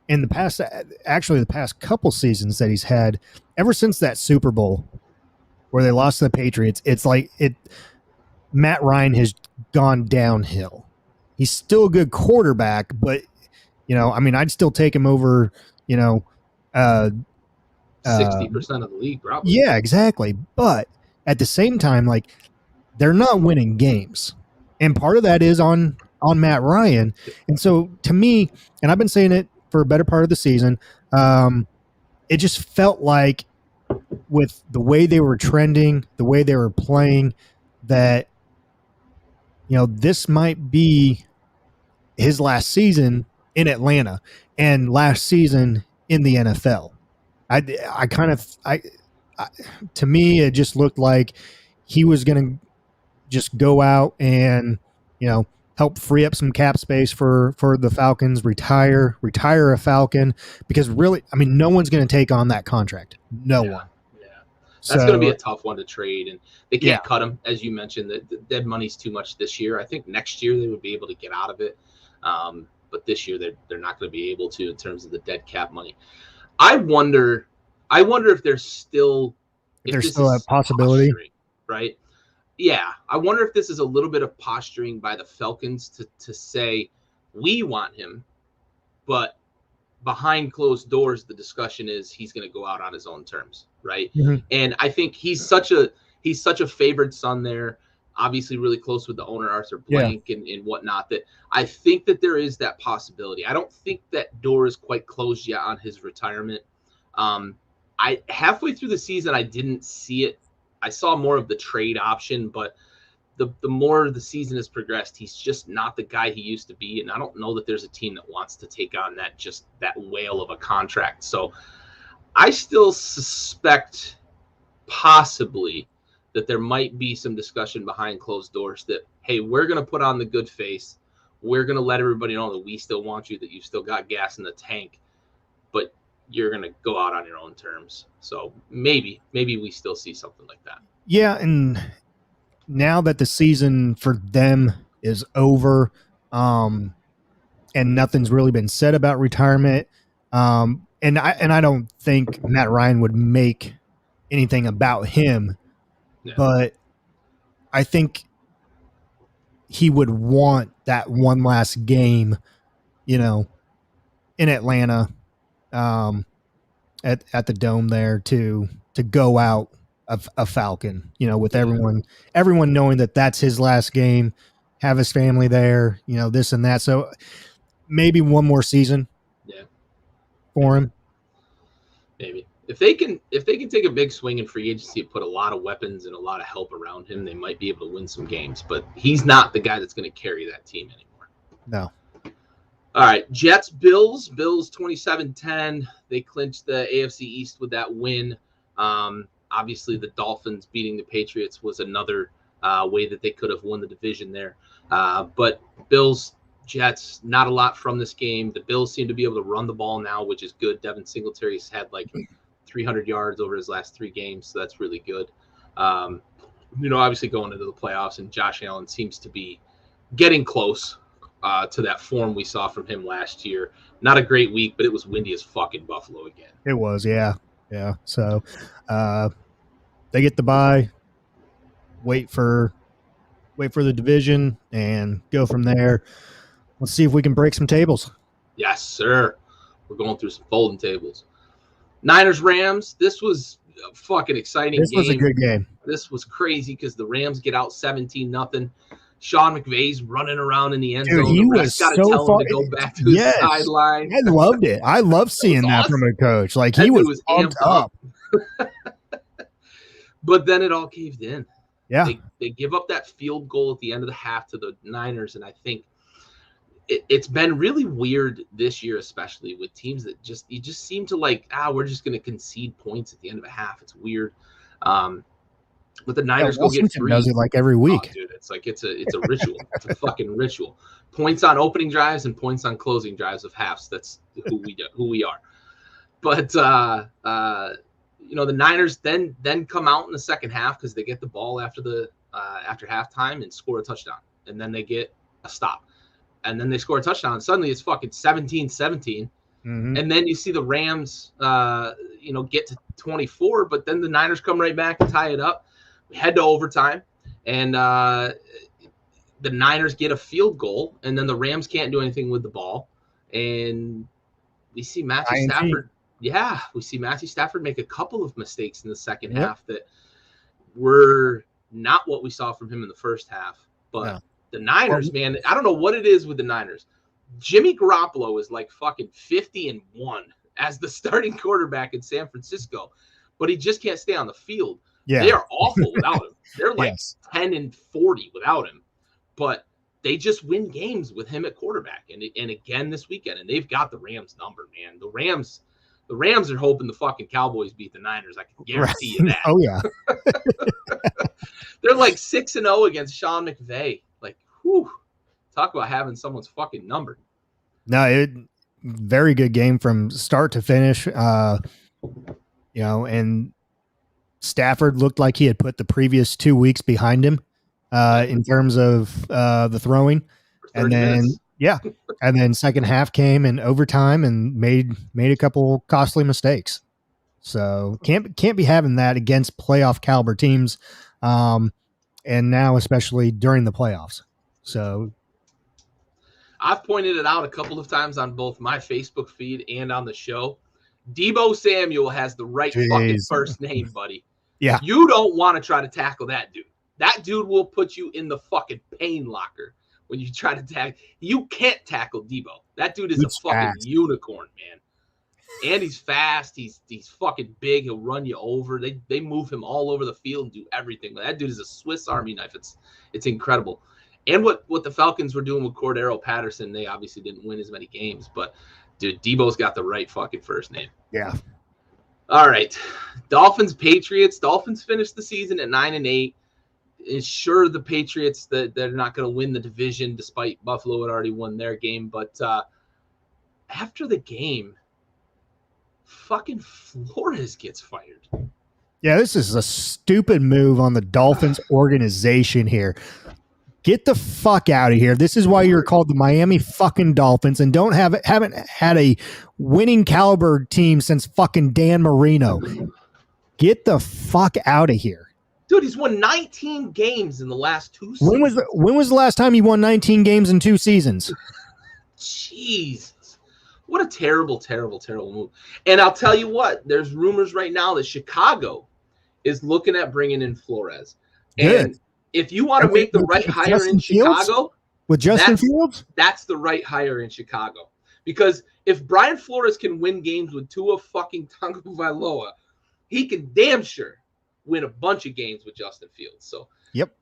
in the past, actually the past couple seasons that he's had, ever since that Super Bowl where they lost to the Patriots, it's like Matt Ryan has gone downhill. He's still a good quarterback, but I'd still take him over, 60% of the league, probably. Yeah, exactly. But at the same time, like, they're not winning games. And part of that is on Matt Ryan. And so to me, and I've been saying it for a better part of the season, it just felt like with the way they were trending, the way they were playing, that, this might be his last season in Atlanta and last season in the NFL. To me, it just looked like he was going to just go out and, help free up some cap space for the Falcons, retire a Falcon, because really, no one's going to take on that contract. No one. Yeah. That's going to be a tough one to trade, and they can't cut him. As you mentioned, the dead money's too much this year. I think next year they would be able to get out of it. But this year they're not going to be able to in terms of the dead cap money. I wonder if there's still a possibility, right? Yeah, I wonder if this is a little bit of posturing by the Falcons to say we want him, but behind closed doors, the discussion is he's going to go out on his own terms, right? Mm-hmm. And I think he's such a favored son there, obviously really close with the owner Arthur Blank and whatnot. That I think that there is that possibility. I don't think that door is quite closed yet on his retirement. I halfway through the season, I didn't see it. I saw more of the trade option, but the more the season has progressed, he's just not the guy he used to be. And I don't know that there's a team that wants to take on that whale of a contract. So I still suspect possibly that there might be some discussion behind closed doors that, hey, we're going to put on the good face. We're going to let everybody know that we still want you, that you've still got gas in the tank, but you're going to go out on your own terms. So maybe we still see something like that. Yeah. And now that the season for them is over, and nothing's really been said about retirement, and I don't think Matt Ryan would make anything about him, but I think he would want that one last game, in Atlanta, at the Dome there to go out a Falcon, with everyone knowing that that's his last game, have his family there, this and that. So maybe one more season for him. Maybe if they can take a big swing in free agency and put a lot of weapons and a lot of help around him, they might be able to win some games, but he's not the guy that's going to carry that team anymore. No. All right, Jets, Bills 27-10. They clinched the AFC East with that win. Obviously, the Dolphins beating the Patriots was another way that they could have won the division there. But Bills, Jets, not a lot from this game. The Bills seem to be able to run the ball now, which is good. Devin Singletary's had like 300 yards over his last 3 games, so that's really good. Obviously going into the playoffs, and Josh Allen seems to be getting close to that form we saw from him last year. Not a great week, but it was windy as fuck in Buffalo again. It was, yeah. So they get the bye, wait for the division, and go from there. Let's see if we can break some tables. Yes, sir. We're going through some folding tables. Niners, Rams. This was a fucking exciting game. This was a good game. This was crazy because the Rams get out 17-0. Sean McVay's running around in the end zone. He was so tell him to go back to his sideline. I loved it. I love seeing that awesome from a coach. Like he was amped up. But then it all caved in. Yeah. They give up that field goal at the end of the half to the Niners, and I think it's been really weird this year, especially with teams that just seem to like, we're just going to concede points at the end of a half. It's weird. But the Niners go get 3. Does it like every week. Oh, dude, it's a ritual. It's a fucking ritual. Points on opening drives and points on closing drives of halves. That's who we are. But the Niners then come out in the second half because they get the ball after halftime and score a touchdown, and then they get a stop, and then they score a touchdown. And suddenly it's fucking 17-17. Mm-hmm. And then you see the Rams, get to 24, but then the Niners come right back and tie it up. We head to overtime, and the Niners get a field goal, and then the Rams can't do anything with the ball. And we see Matthew Stafford. Yeah, we see Matthew Stafford make a couple of mistakes in the second half that were not what we saw from him in the first half. But the Niners, man, I don't know what it is with the Niners. Jimmy Garoppolo is like fucking 50-1 as the starting quarterback in San Francisco, but he just can't stay on the field. Yeah. They are awful without him. They're like 10-40 without him, but they just win games with him at quarterback. And again this weekend, and they've got the Rams number, man. The Rams are hoping the fucking Cowboys beat the Niners. I can guarantee you that. Oh yeah. They're like 6-0 against Sean McVay. Like, whew. Talk about having someone's fucking number. No, very good game from start to finish. And Stafford looked like he had put the previous 2 weeks behind him in terms of the throwing. And then, and then second half came in overtime and made a couple costly mistakes. So can't be having that against playoff caliber teams. and now especially during the playoffs. So I've pointed it out a couple of times on both my Facebook feed and on the show. Deebo Samuel has the right fucking first name, buddy. Yeah. You don't want to try to tackle that dude. That dude will put you in the fucking pain locker when you try to tackle. You can't tackle Deebo. That dude is a fucking unicorn, man. And he's fast. He's fucking big. He'll run you over. They move him all over the field and do everything. That dude is a Swiss Army knife. It's incredible. And what the Falcons were doing with Cordero Patterson, they obviously didn't win as many games, but dude, Deebo's got the right fucking first name. Yeah. All right. Dolphins, Patriots. Dolphins finished the season at 9-8. It's sure the Patriots that they're not going to win the division despite Buffalo had already won their game. But after the game, fucking Flores gets fired. Yeah, this is a stupid move on the Dolphins organization here. Get the fuck out of here. This is why you're called the Miami fucking Dolphins and haven't had a winning caliber team since fucking Dan Marino. Get the fuck out of here. Dude, he's won 19 games in the last 2 seasons. When was the last time he won 19 games in 2 seasons? Jesus. What a terrible, terrible, terrible move. And I'll tell you what, there's rumors right now that Chicago is looking at bringing in Flores. Good. And if you want to make the right hire in Chicago, with Justin Fields, that's the right hire in Chicago. Because if Brian Flores can win games with Tua fucking Tagovailoa, he can damn sure win a bunch of games with Justin Fields. So yep,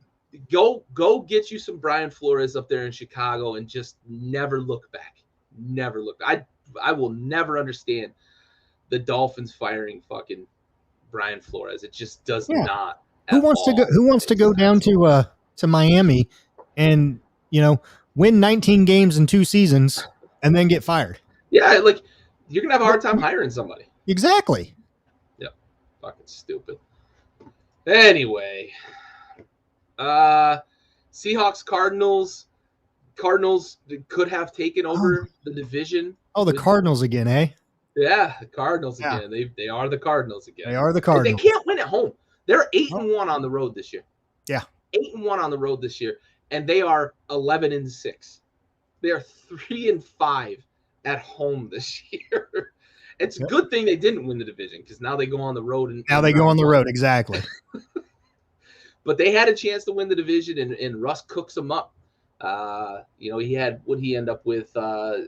go get you some Brian Flores up there in Chicago and just never look back. Never look. I will never understand the Dolphins firing fucking Brian Flores. It just does not. Who wants to go down to Miami and, win 19 games in 2 seasons and then get fired? Yeah, like you're gonna have a hard time hiring somebody. Exactly. Yep. Fucking stupid. Anyway, Seahawks Cardinals. Cardinals could have taken over the division. Oh, the Cardinals again, eh? Yeah, the Cardinals again. They are the Cardinals again. They are the Cardinals. They can't win at home. They're 8-1 on the road this year. Yeah. 8-1 on the road this year. And they are 11-6. They are 3-5 at home this year. It's a good thing they didn't win the division because now they go on the road. Now they go on the road, exactly. But they had a chance to win the division, and Russ cooks them up. He had what he ended up with. I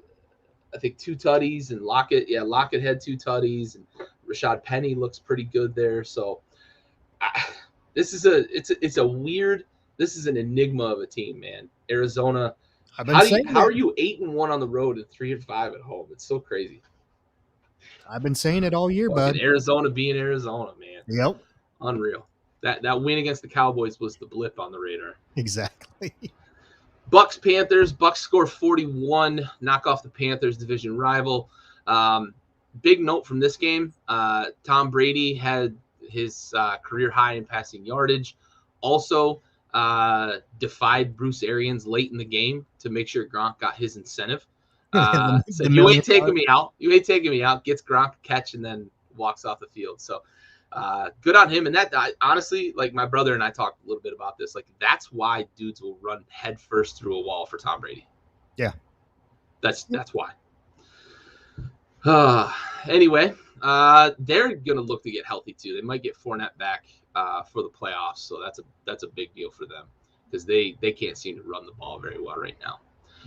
think 2 tutties, and Lockett had 2 tutties, and Rashad Penny looks pretty good there. So this is an enigma of a team, man. Arizona. How are you 8-1 on the road and 3-5 at home? It's so crazy. I've been saying it all year, bud. Arizona being Arizona, man. Yep. Unreal. That win against the Cowboys was the blip on the radar. Exactly. Bucks Panthers. Bucks score 41, knock off the Panthers, division rival. Big note from this game: Tom Brady had his career high in passing yardage. Also, defied Bruce Arians late in the game to make sure Gronk got his incentive. Said, you ain't taking me out. You ain't taking me out. Gets Gronk a catch and then walks off the field. So good on him. And that honestly, like my brother and I talked a little bit about this. Like that's why dudes will run head first through a wall for Tom Brady. Yeah, that's why. Anyway, they're gonna look to get healthy too. They might get Fournette back for the playoffs, so that's a big deal for them because they can't seem to run the ball very well right now.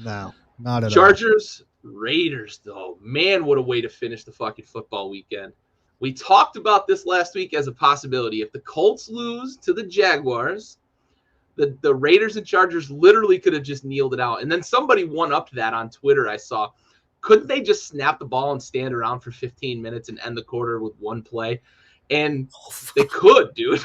No, not at all. Chargers, Raiders, though, man, what a way to finish the fucking football weekend. We talked about this last week as a possibility. If the Colts lose to the Jaguars, the Raiders and Chargers literally could have just kneeled it out. And then somebody one-upped that on Twitter I saw. Couldn't they just snap the ball and stand around for 15 minutes and end the quarter with one play? And they could, dude.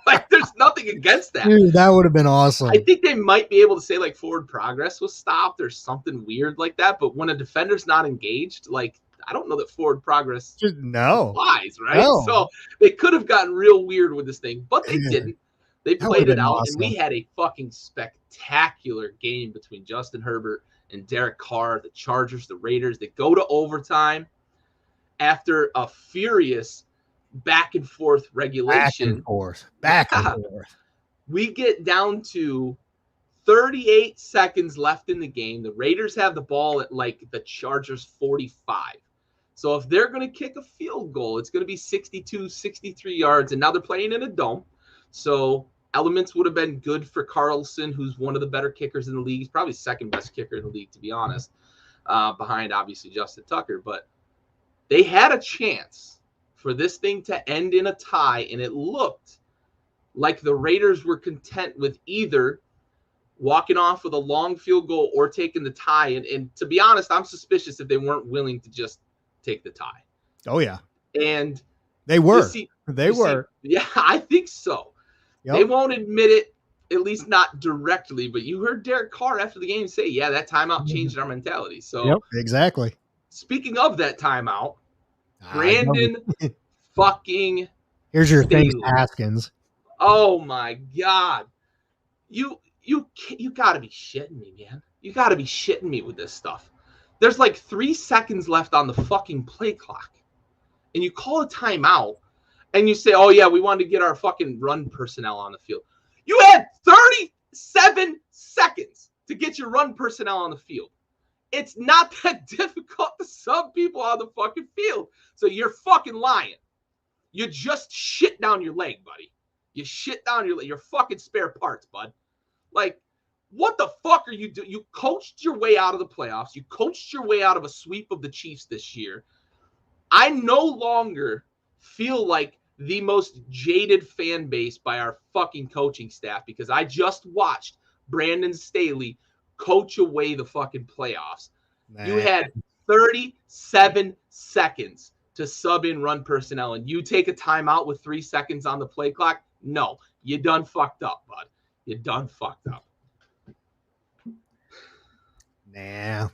Like, there's nothing against that. Dude, that would have been awesome. I think they might be able to say, like, forward progress was stopped or something weird like that. But when a defender's not engaged, like, I don't know that forward progress applies, right? No. So they could have gotten real weird with this thing, but they didn't. They played it out, awesome. And we had a fucking spectacular game between Justin Herbert and Derek Carr, the Chargers, the Raiders. They go to overtime after a furious back and forth regulation. Back and forth. We get down to 38 seconds left in the game. The Raiders have the ball at like the Chargers 45. So if they're going to kick a field goal, it's going to be 62, 63 yards. And now they're playing in a dome. So elements would have been good for Carlson, who's one of the better kickers in the league. He's probably second best kicker in the league, to be honest, behind obviously Justin Tucker. But they had a chance for this thing to end in a tie, and it looked like the Raiders were content with either walking off with a long field goal or taking the tie. And to be honest, I'm suspicious if they weren't willing to just take the tie. Oh, yeah. And they were. Yeah, I think so. Yep. They won't admit it, at least not directly, but you heard Derek Carr after the game say, yeah, that timeout changed our mentality. So yep, exactly. Speaking of that timeout, Brandon fucking here's your Thanks Haskins. Oh my God. You gotta be shitting me, man. You gotta be shitting me with this stuff. There's like 3 seconds left on the fucking play clock. And you call a timeout and you say, oh yeah, we wanted to get our fucking run personnel on the field. You had 37 seconds to get your run personnel on the field. It's not that difficult to sub people on the fucking field. So you're fucking lying. You just shit down your leg, buddy. You shit down your fucking spare parts, bud. Like, what the fuck are you doing? You coached your way out of the playoffs. You coached your way out of a sweep of the Chiefs this year. I no longer feel like the most jaded fan base by our fucking coaching staff because I just watched Brandon Staley coach away the fucking playoffs. Man. You had 37 seconds to sub in run personnel and you take a timeout with 3 seconds on the play clock. No, you done fucked up, bud. You done fucked up. Nah,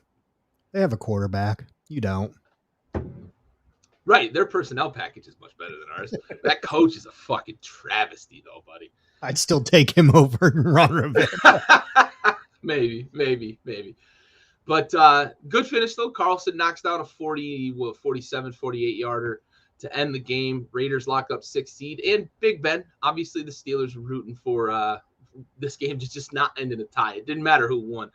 they have a quarterback. You don't. Right, their personnel package is much better than ours. That coach is a fucking travesty, though, buddy. I'd still take him over Ron Rivera. maybe. But good finish, though. Carlson knocks down a 47, 48-yarder to end the game. Raiders lock up 6th seed. And Big Ben, obviously the Steelers were rooting for this game to just not end in a tie. It didn't matter who won.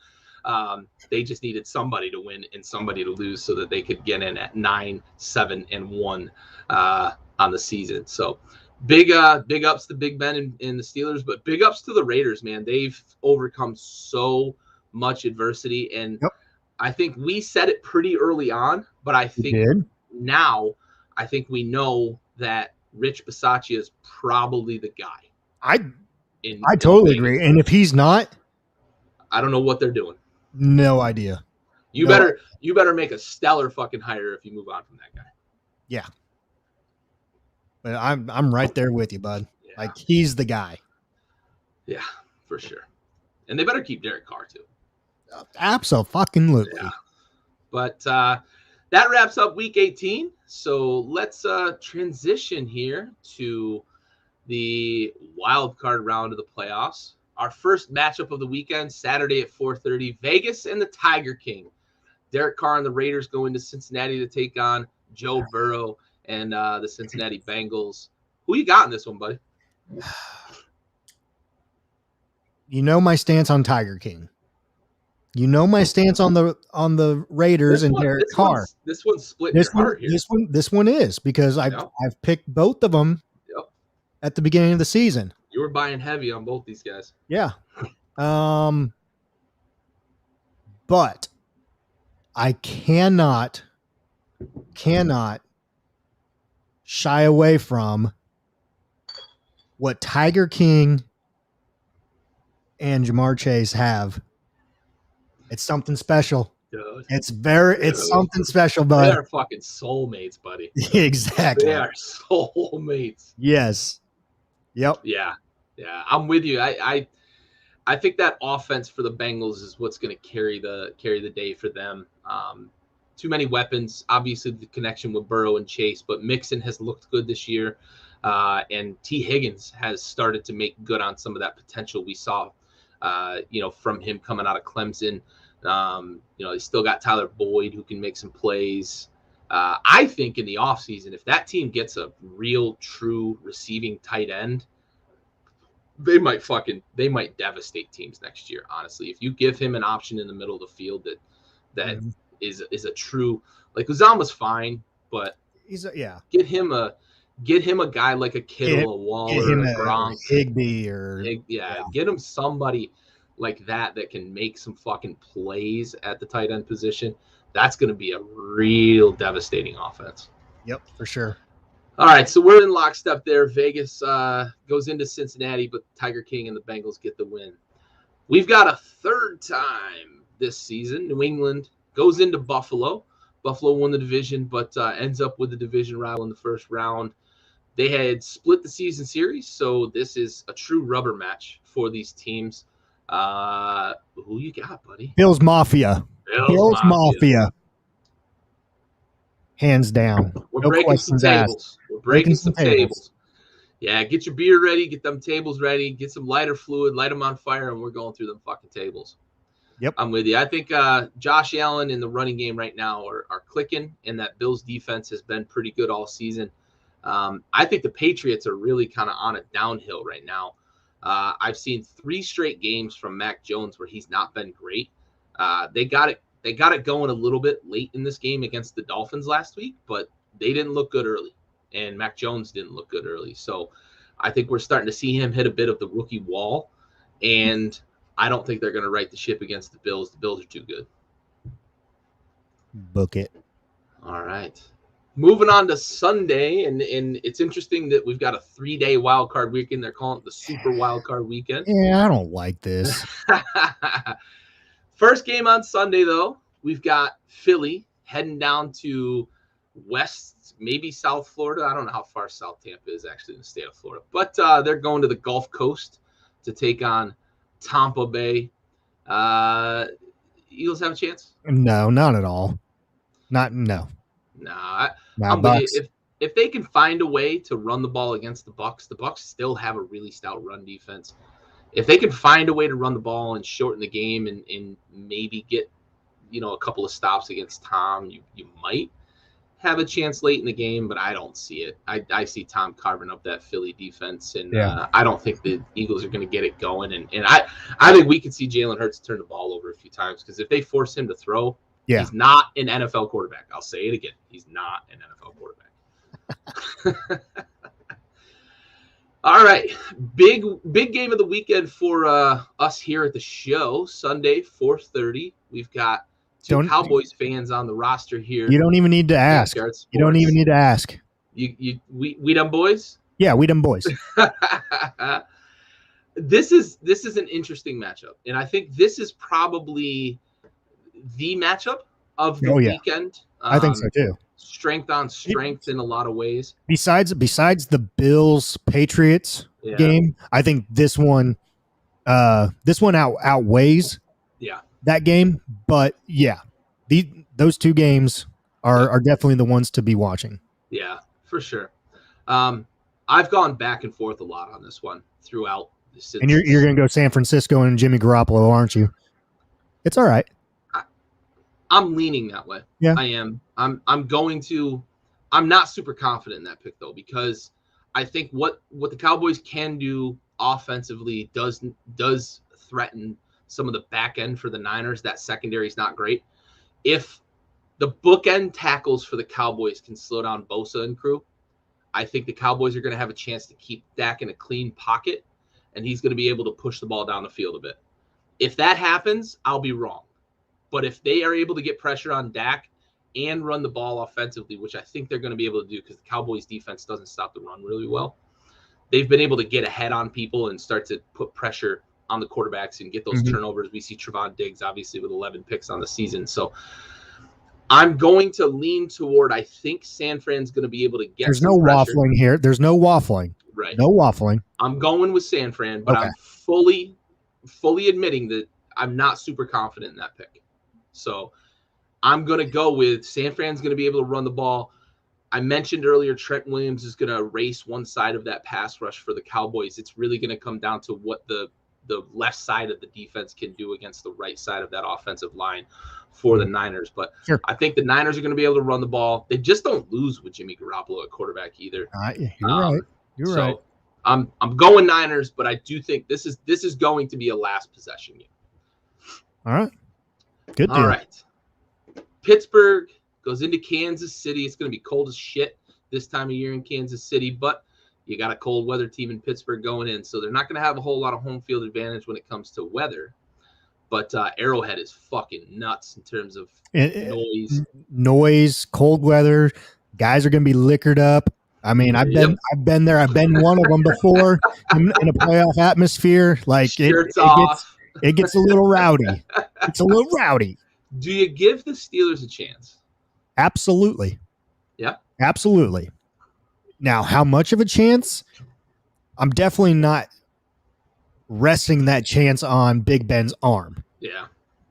They just needed somebody to win and somebody to lose so that they could get in at 9-7-1 on the season. So big ups to Big Ben and the Steelers, but big ups to the Raiders, man. They've overcome so much adversity. And yep. I think we said it pretty early on, but I think now I think we know that Rich Bisaccia is probably the guy. I totally agree. And if he's not, I don't know what they're doing. No idea. You better make a stellar fucking hire if you move on from that guy. Yeah. But I'm right there with you, bud. Yeah. Like he's the guy. Yeah, for sure. And they better keep Derek Carr too. Absolutely. Yeah. But that wraps up week 18. So let's transition here to the wild card round of the playoffs. Our first matchup of the weekend, Saturday at 4:30, Vegas and the Tiger King. Derek Carr and the Raiders go into Cincinnati to take on Joe Burrow and the Cincinnati Bengals. Who you got in this one, buddy? You know my stance on Tiger King. You know my stance on the Raiders and Derek Carr. This one's split your heart here. This one is because I've picked both of them at the beginning of the season. You were buying heavy on both these guys. Yeah. But I cannot shy away from what Tiger King and Jamar Chase have. It's something special. Dude. It's something special, bud. They are fucking soulmates, buddy. Exactly. They are soulmates. Yes. Yep. Yeah. I'm with you. I think that offense for the Bengals is what's going to carry the day for them. Too many weapons. Obviously, the connection with Burrow and Chase, but Mixon has looked good this year, and T. Higgins has started to make good on some of that potential we saw, from him coming out of Clemson. They still got Tyler Boyd who can make some plays. I think in the offseason, if that team gets a real, true receiving tight end, they might devastate teams next year. Honestly, if you give him an option in the middle of the field that is a true, like Uzama's fine, but get him a guy like a Kittle, a Waller, a Gronk, Higbee, or get him somebody like that can make some fucking plays at the tight end position. That's going to be a real devastating offense. Yep, for sure. All right, so we're in lockstep there. Vegas goes into Cincinnati, but Tiger King and the Bengals get the win. We've got a third time this season. New England goes into Buffalo. Buffalo won the division, but ends up with the division rival in the first round. They had split the season series, so this is a true rubber match for these teams. Who you got, buddy? Bills Mafia. Bills Mafia. Hands down. We're breaking some tables. We're breaking some tables. Yeah, get your beer ready. Get them tables ready. Get some lighter fluid. Light them on fire, and we're going through them fucking tables. Yep. I'm with you. I think Josh Allen in the running game right now are clicking, and that Bills defense has been pretty good all season. I think the Patriots are really kind of on a downhill right now. I've seen 3 straight games from Mac Jones where he's not been great. They got it going a little bit late in this game against the Dolphins last week, but they didn't look good early, and Mac Jones didn't look good early. So I think we're starting to see him hit a bit of the rookie wall, and I don't think they're going to right the ship against the Bills. The Bills are too good. Book it. All right. Moving on to Sunday, and it's interesting that we've got a 3-day wild card weekend. They're calling it the Super Wild Card Weekend. Yeah, I don't like this. First game on Sunday, though, we've got Philly heading down to West, maybe South Florida. I don't know how far South Tampa is actually in the state of Florida, but they're going to the Gulf Coast to take on Tampa Bay. Eagles have a chance? No, not at all. No. If they can find a way to run the ball against the Bucs still have a really stout run defense. If they can find a way to run the ball and shorten the game and maybe get, a couple of stops against Tom, you might have a chance late in the game, but I don't see it. I see Tom carving up that Philly defense, and I don't think the Eagles are going to get it going. And I think we could see Jalen Hurts turn the ball over a few times, because if they force him to throw, he's not an NFL quarterback. I'll say it again. He's not an NFL quarterback. All right. Big game of the weekend for us here at the show. Sunday, 4:30. We've got two Cowboys fans on the roster here. You don't even need to ask. You don't even need to ask. We done boys? Yeah, we done boys. This is an interesting matchup, and I think this is probably the matchup of the weekend. I think so too. Strength on strength in a lot of ways. Besides the Bills Patriots game, I think this one outweighs that game. But those two games are definitely the ones to be watching. Yeah, for sure. I've gone back and forth a lot on this one throughout the season. And you're going to go San Francisco and Jimmy Garoppolo, aren't you? It's all right. I'm leaning that way. Yeah, I am. I'm not super confident in that pick, though, because I think what the Cowboys can do offensively does threaten some of the back end for the Niners. That secondary is not great. If the bookend tackles for the Cowboys can slow down Bosa and crew, I think the Cowboys are going to have a chance to keep Dak in a clean pocket, and he's going to be able to push the ball down the field a bit. If that happens, I'll be wrong. But if they are able to get pressure on Dak and run the ball offensively, which I think they're going to be able to do because the Cowboys defense doesn't stop the run really well, they've been able to get ahead on people and start to put pressure on the quarterbacks and get those turnovers. We see Trevon Diggs, obviously, with 11 picks on the season. So I'm going to lean toward, I think San Fran's going to be able to get There's no pressure. Waffling here. There's no waffling. Right. No waffling. I'm going with San Fran, but I'm fully admitting that I'm not super confident in that pick. So I'm going to go with San Fran's going to be able to run the ball. I mentioned earlier Trent Williams is going to erase one side of that pass rush for the Cowboys. It's really going to come down to what the left side of the defense can do against the right side of that offensive line for the Niners. But I think the Niners are going to be able to run the ball. They just don't lose with Jimmy Garoppolo at quarterback either. You're right. You're right. I'm going Niners, but I do think this is going to be a last possession game. All right. Good deal. All right. Pittsburgh goes into Kansas City. It's going to be cold as shit this time of year in Kansas City, but you got a cold weather team in Pittsburgh going in, so they're not going to have a whole lot of home field advantage when it comes to weather. But Arrowhead is fucking nuts in terms of noise, cold weather. Guys are going to be liquored up. I mean, I've been there. I've been one of them before in a playoff atmosphere. Like it gets a little rowdy. It's a little rowdy. Do you give the Steelers a chance? Absolutely. Yeah. Absolutely. Now, how much of a chance? I'm definitely not resting that chance on Big Ben's arm. Yeah.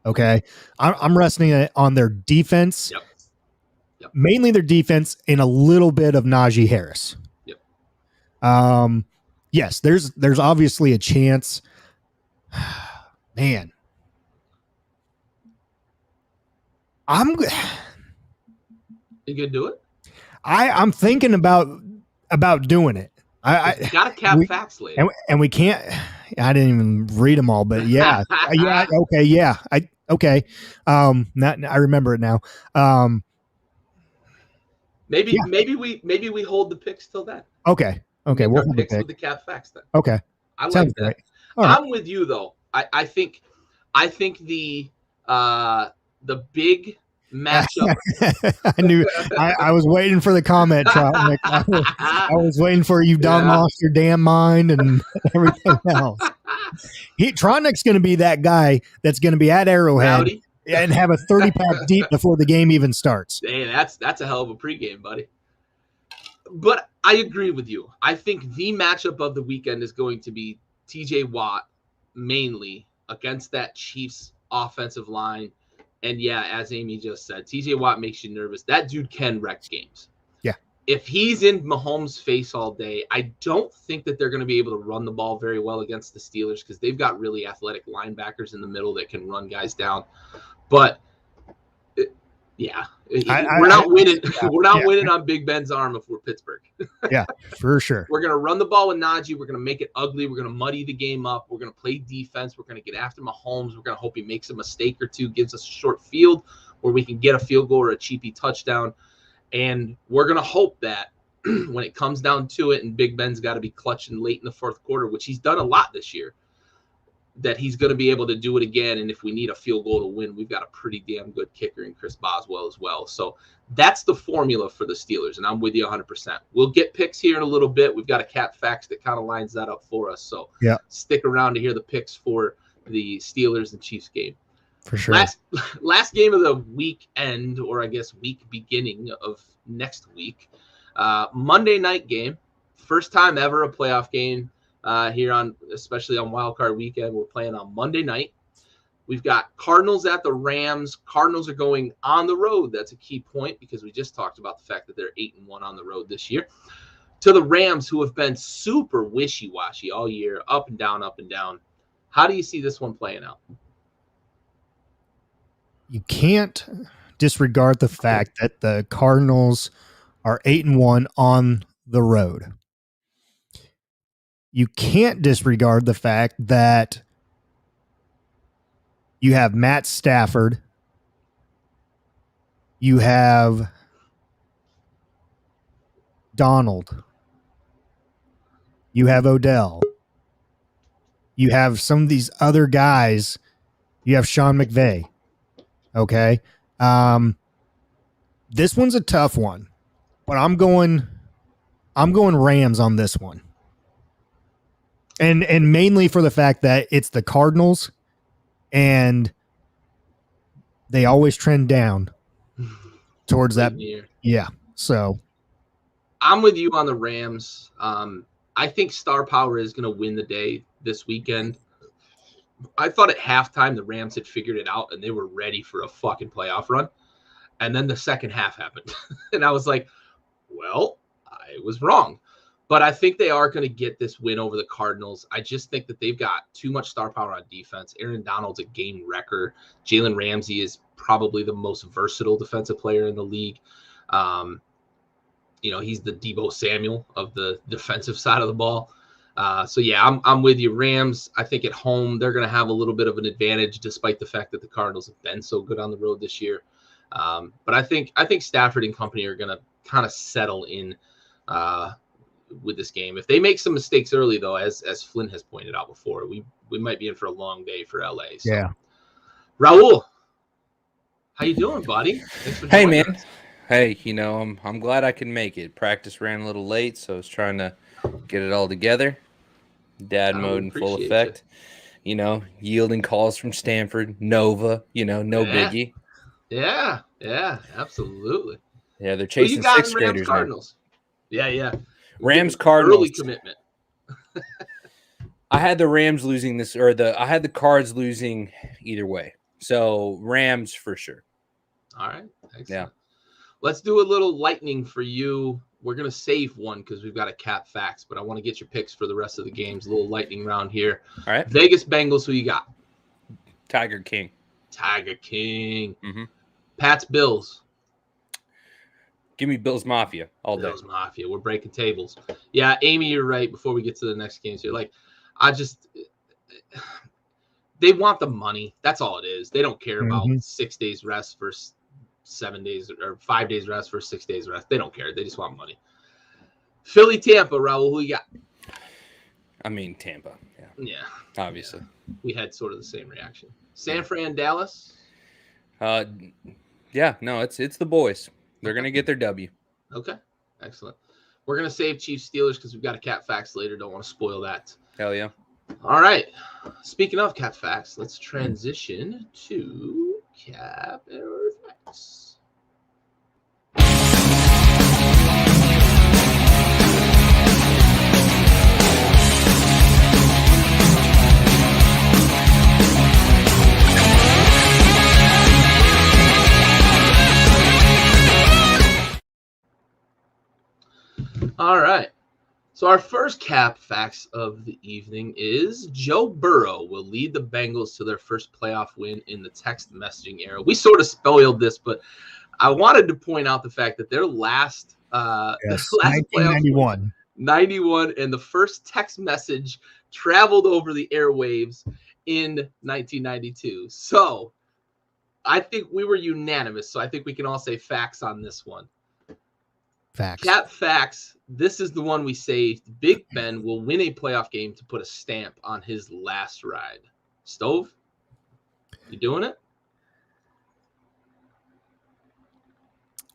Okay. I'm resting it on their defense. Yep. Mainly their defense and a little bit of Najee Harris. Yep. Yes, there's obviously a chance. Man. You gonna do it? I'm thinking about doing it. I got to cap facts later, and we can't. I didn't even read them all, but yeah, yeah, okay, yeah, okay. I remember it now. Maybe we hold the picks till then. Okay, we'll hold the picks with the cap facts then. Okay, I sounds like that. Right. I'm with you though. I think the big matchup. I knew. I was waiting for the comment, Trotnick. I was waiting for you. Done lost your damn mind and everything else. Trotnick's going to be that guy that's going to be at Arrowhead Rowdy. And have a 30-pack deep before the game even starts. Hey, that's a hell of a pregame, buddy. But I agree with you. I think the matchup of the weekend is going to be T.J. Watt mainly against that Chiefs offensive line. And yeah, as Amy just said, T.J. Watt makes you nervous. That dude can wreck games. Yeah. If he's in Mahomes' face all day, I don't think that they're going to be able to run the ball very well against the Steelers because they've got really athletic linebackers in the middle that can run guys down. But we're not winning. We're not winning on Big Ben's arm if we're Pittsburgh. Yeah, for sure. We're going to run the ball with Najee. We're going to make it ugly. We're going to muddy the game up. We're going to play defense. We're going to get after Mahomes. We're going to hope he makes a mistake or two, gives us a short field where we can get a field goal or a cheapy touchdown. And we're going to hope that when it comes down to it and Big Ben's got to be clutching late in the fourth quarter, which he's done a lot this year, that he's going to be able to do it again. And if we need a field goal to win, we've got a pretty damn good kicker in Chris Boswell as well. So that's the formula for the Steelers, and I'm with you 100%. We'll get picks here in a little bit. We've got a cap facts that kind of lines that up for us. So stick around to hear the picks for the Steelers and Chiefs game. For sure. Last game of the weekend, or I guess week beginning of next week, Monday night game. First time ever a playoff game. Here on, especially on wildcard weekend, we're playing on Monday night. We've got Cardinals at the Rams. Cardinals are going on the road. That's a key point because we just talked about the fact that they're 8-1 on the road this year. To the Rams, who have been super wishy-washy all year, up and down, up and down. How do you see this one playing out? You can't disregard the fact that the Cardinals are 8-1 on the road. You can't disregard the fact that you have Matt Stafford, you have Donald, you have Odell, you have some of these other guys, you have Sean McVay. Okay. This one's a tough one, but I'm going Rams on this one. And mainly for the fact that it's the Cardinals and they always trend down towards that. Yeah. So I'm with you on the Rams. I think star power is going to win the day this weekend. I thought at halftime the Rams had figured it out and they were ready for a fucking playoff run. And then the second half happened. And I was like, well, I was wrong. But I think they are going to get this win over the Cardinals. I just think that they've got too much star power on defense. Aaron Donald's a game wrecker. Jalen Ramsey is probably the most versatile defensive player in the league. He's the Deebo Samuel of the defensive side of the ball. So yeah, I'm with you. Rams, I think at home they're going to have a little bit of an advantage, despite the fact that the Cardinals have been so good on the road this year. But I think Stafford and company are going to kind of settle in with this game. If they make some mistakes early, though, as Flynn has pointed out before, we might be in for a long day for LA. So. Yeah. Raul, how you doing, buddy? Thanks for joining us. Hey, I'm glad I can make it. Practice ran a little late, so I was trying to get it all together. Dad mode in full effect. Yielding calls from Stanford, Nova, no biggie. Yeah, absolutely. Yeah, they're chasing sixth graders. Cardinals. Yeah. Rams Cardinals. Early commitment. I had the Rams losing this, I had the Cards losing either way. So Rams for sure. All right. Excellent. Yeah. Let's do a little lightning for you. We're going to save one because we've got a cap facts, but I want to get your picks for the rest of the games. A little lightning round here. All right. Vegas Bengals, who you got? Tiger King. Mm-hmm. Pats Bills. Give me Bills Mafia all day. Bills Mafia. We're breaking tables. Yeah, Amy, you're right. Before we get to the next games here, they want the money. That's all it is. They don't care about 6 days rest versus 7 days or 5 days rest versus 6 days rest. They don't care. They just want money. Philly, Tampa, Raul, who you got? I mean, Tampa. Yeah. Obviously. We had sort of the same reaction. San Fran, Dallas? Yeah, no, it's the boys. They're going to get their W. Okay. Excellent. We're going to save Chiefs Steelers because we've got a cap facts later. Don't want to spoil that. Hell yeah. All right. Speaking of cap facts, let's transition to cap facts. All right. So our first cap facts of the evening is Joe Burrow will lead the Bengals to their first playoff win in the text messaging era. We sort of spoiled this, but I wanted to point out the fact that their last 1991. 91, and the first text message traveled over the airwaves in 1992. So I think we were unanimous. So I think we can all say facts on this one. Facts. Cap facts. This is the one we saved. Big Ben will win a playoff game to put a stamp on his last ride. Stove, you doing it?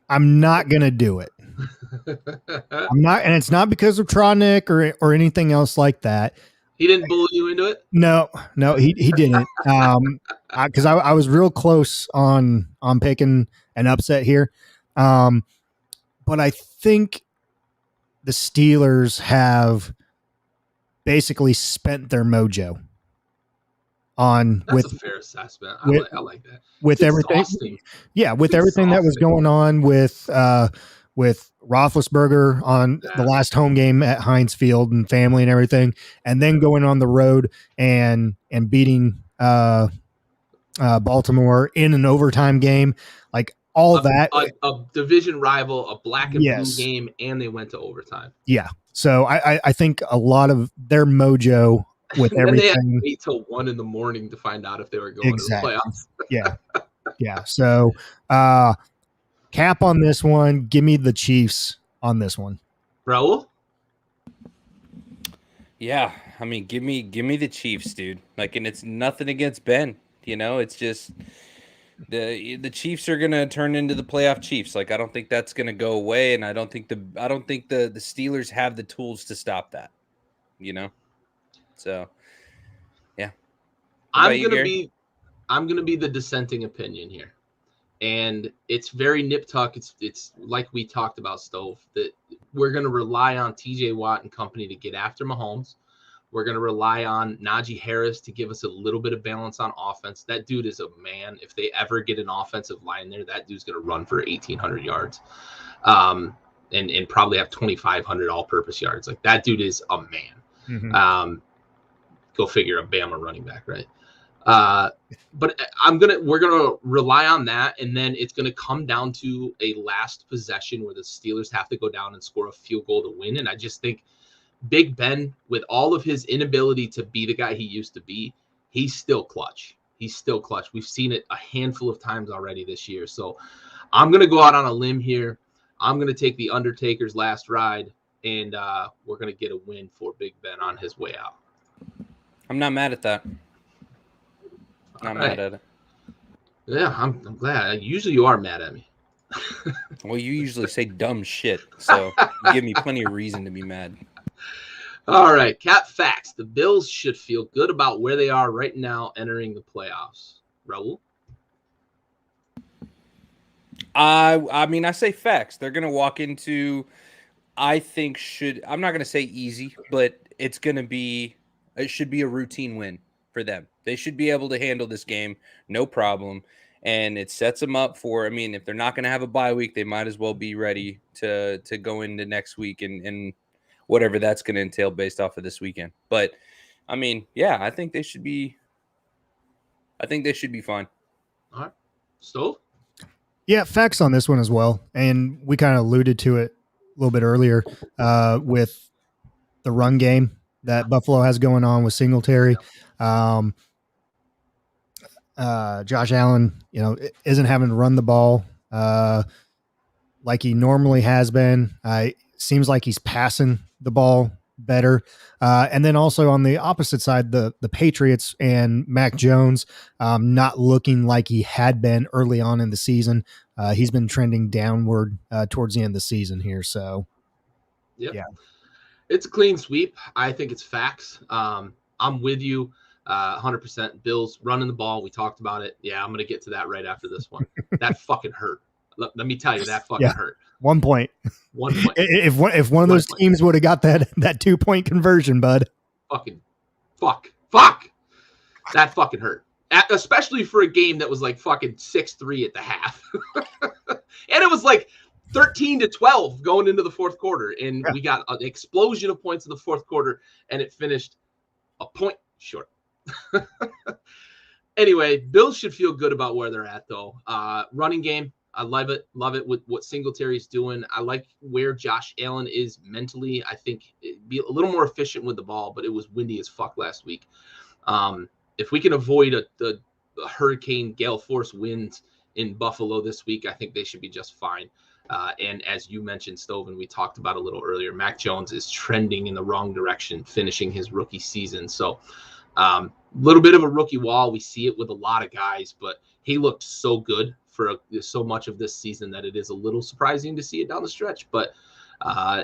I'm not going to do it. I'm not, and it's not because of Tronic or anything else like that. He didn't bully you into it? No, he didn't. Because I was real close on picking an upset here. But I think the Steelers have basically spent their mojo on That's a fair assessment. I like that. With it's everything. Exhausting. Yeah, with everything that was going on with Roethlisberger on the last home game at Heinz Field and family and everything, and then going on the road and beating Baltimore in an overtime game, like all that. A division rival, a black and blue game, and they went to overtime. Yeah. So I think a lot of their mojo with everything. They had to wait till 1 a.m. to find out if they were going to the playoffs. Yeah. So cap on this one. Give me the Chiefs on this one. Raul? Yeah. I mean, give me the Chiefs, dude. And it's nothing against Ben. It's just the Chiefs are gonna turn into the playoff Chiefs. I don't think that's gonna go away, and I don't think the Steelers have the tools to stop that. So yeah. I'm gonna be the dissenting opinion here, and it's very nip tuck. It's like we talked about, Stove, that we're gonna rely on T.J. Watt and company to get after Mahomes. We're going to rely on Najee Harris to give us a little bit of balance on offense. That dude is a man. If they ever get an offensive line there, that dude's going to run for 1,800 yards and probably have 2,500 all-purpose yards. That dude is a man. Mm-hmm. Go figure, a Bama running back, right? But we're going to rely on that, and then it's going to come down to a last possession where the Steelers have to go down and score a field goal to win. And I just think Big Ben, with all of his inability to be the guy he used to be, he's still clutch. He's still clutch. We've seen it a handful of times already this year. So I'm going to go out on a limb here. I'm going to take the Undertaker's last ride, and we're going to get a win for Big Ben on his way out. I'm not mad at that. Not mad at it. Yeah, I'm glad. Usually you are mad at me. Well, you usually say dumb shit, so you give me plenty of reason to be mad. All right, Cap Facts. The Bills should feel good about where they are right now entering the playoffs. Raul? I mean, I say facts. They're going to walk into, I'm not going to say easy, but it should be a routine win for them. They should be able to handle this game, no problem. And it sets them up for, I mean, if they're not going to have a bye week, they might as well be ready to go into next week and whatever that's going to entail based off of this weekend. But, I mean, yeah, I think they should be fine. All right. Stove? Yeah, facts on this one as well. And we kind of alluded to it a little bit earlier with the run game that Buffalo has going on with Singletary. Josh Allen, isn't having to run the ball like he normally has been. Seems like he's passing the ball better. And then also on the opposite side, the Patriots and Mac Jones not looking like he had been early on in the season. He's been trending downward towards the end of the season here. So, yeah, it's a clean sweep. I think it's facts. I'm with you 100%. Bills running the ball. We talked about it. Yeah, I'm going to get to that right after this one. That fucking hurt. Let me tell you, that fucking hurt. 1 point. 1 point. If one of those teams would have got that 2-point conversion, bud. Fuck. That fucking hurt. Especially for a game that was like fucking 6-3 at the half. And it was like 13-12 going into the fourth quarter. And we got an explosion of points in the fourth quarter, and it finished a point short. Anyway, Bills should feel good about where they're at, though. Running game, I love it with what Singletary's doing. I like where Josh Allen is mentally. I think it'd be a little more efficient with the ball, but it was windy as fuck last week. If we can avoid a hurricane gale force winds in Buffalo this week, I think they should be just fine. And as you mentioned, Stove, and we talked about a little earlier, Mac Jones is trending in the wrong direction, finishing his rookie season. So a little bit of a rookie wall. We see it with a lot of guys, but he looked so good for so much of this season that it is a little surprising to see it down the stretch. But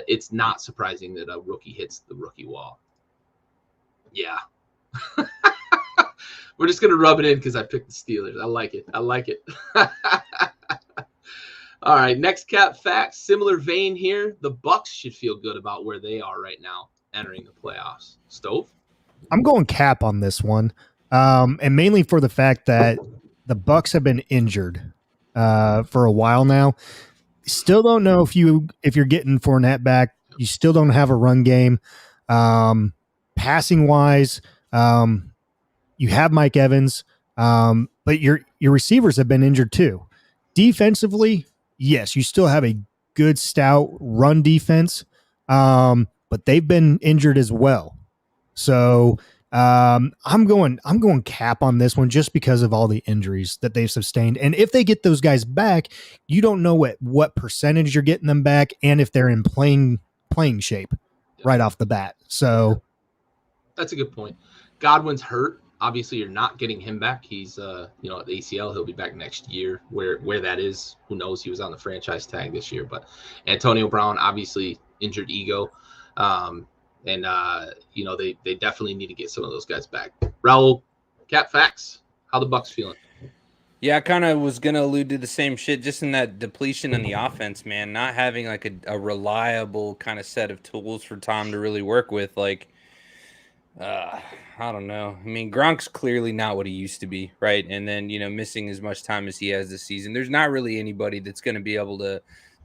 it's not surprising that a rookie hits the rookie wall. Yeah. We're just going to rub it in because I picked the Steelers. I like it. All right, next Cap fact. Similar vein here. The Bucks should feel good about where they are right now entering the playoffs. Stove? I'm going Cap on this one, and mainly for the fact that the Bucks have been injured for a while now. Still don't know if you're getting Fournette back. You still don't have a run game. Passing wise, you have Mike Evans, but your receivers have been injured too. Defensively, yes, you still have a good stout run defense, but they've been injured as well. So I'm going Cap on this one just because of all the injuries that they've sustained. And if they get those guys back, you don't know what percentage you're getting them back and if they're in playing shape right off the bat. So that's a good point. Godwin's hurt. Obviously, you're not getting him back. He's at the ACL. He'll be back next year. Where that is, who knows? He was on the franchise tag this year. But Antonio Brown, obviously injured ego. They definitely need to get some of those guys back. Raul, Cap facts. How the Bucks feeling? Yeah, I kind of was going to allude to the same shit, just in that depletion in the offense, man. Not having like a reliable kind of set of tools for Tom to really work with. Like, I don't know. I mean, Gronk's clearly not what he used to be, right? And then, missing as much time as he has this season. There's not really anybody that's going to be able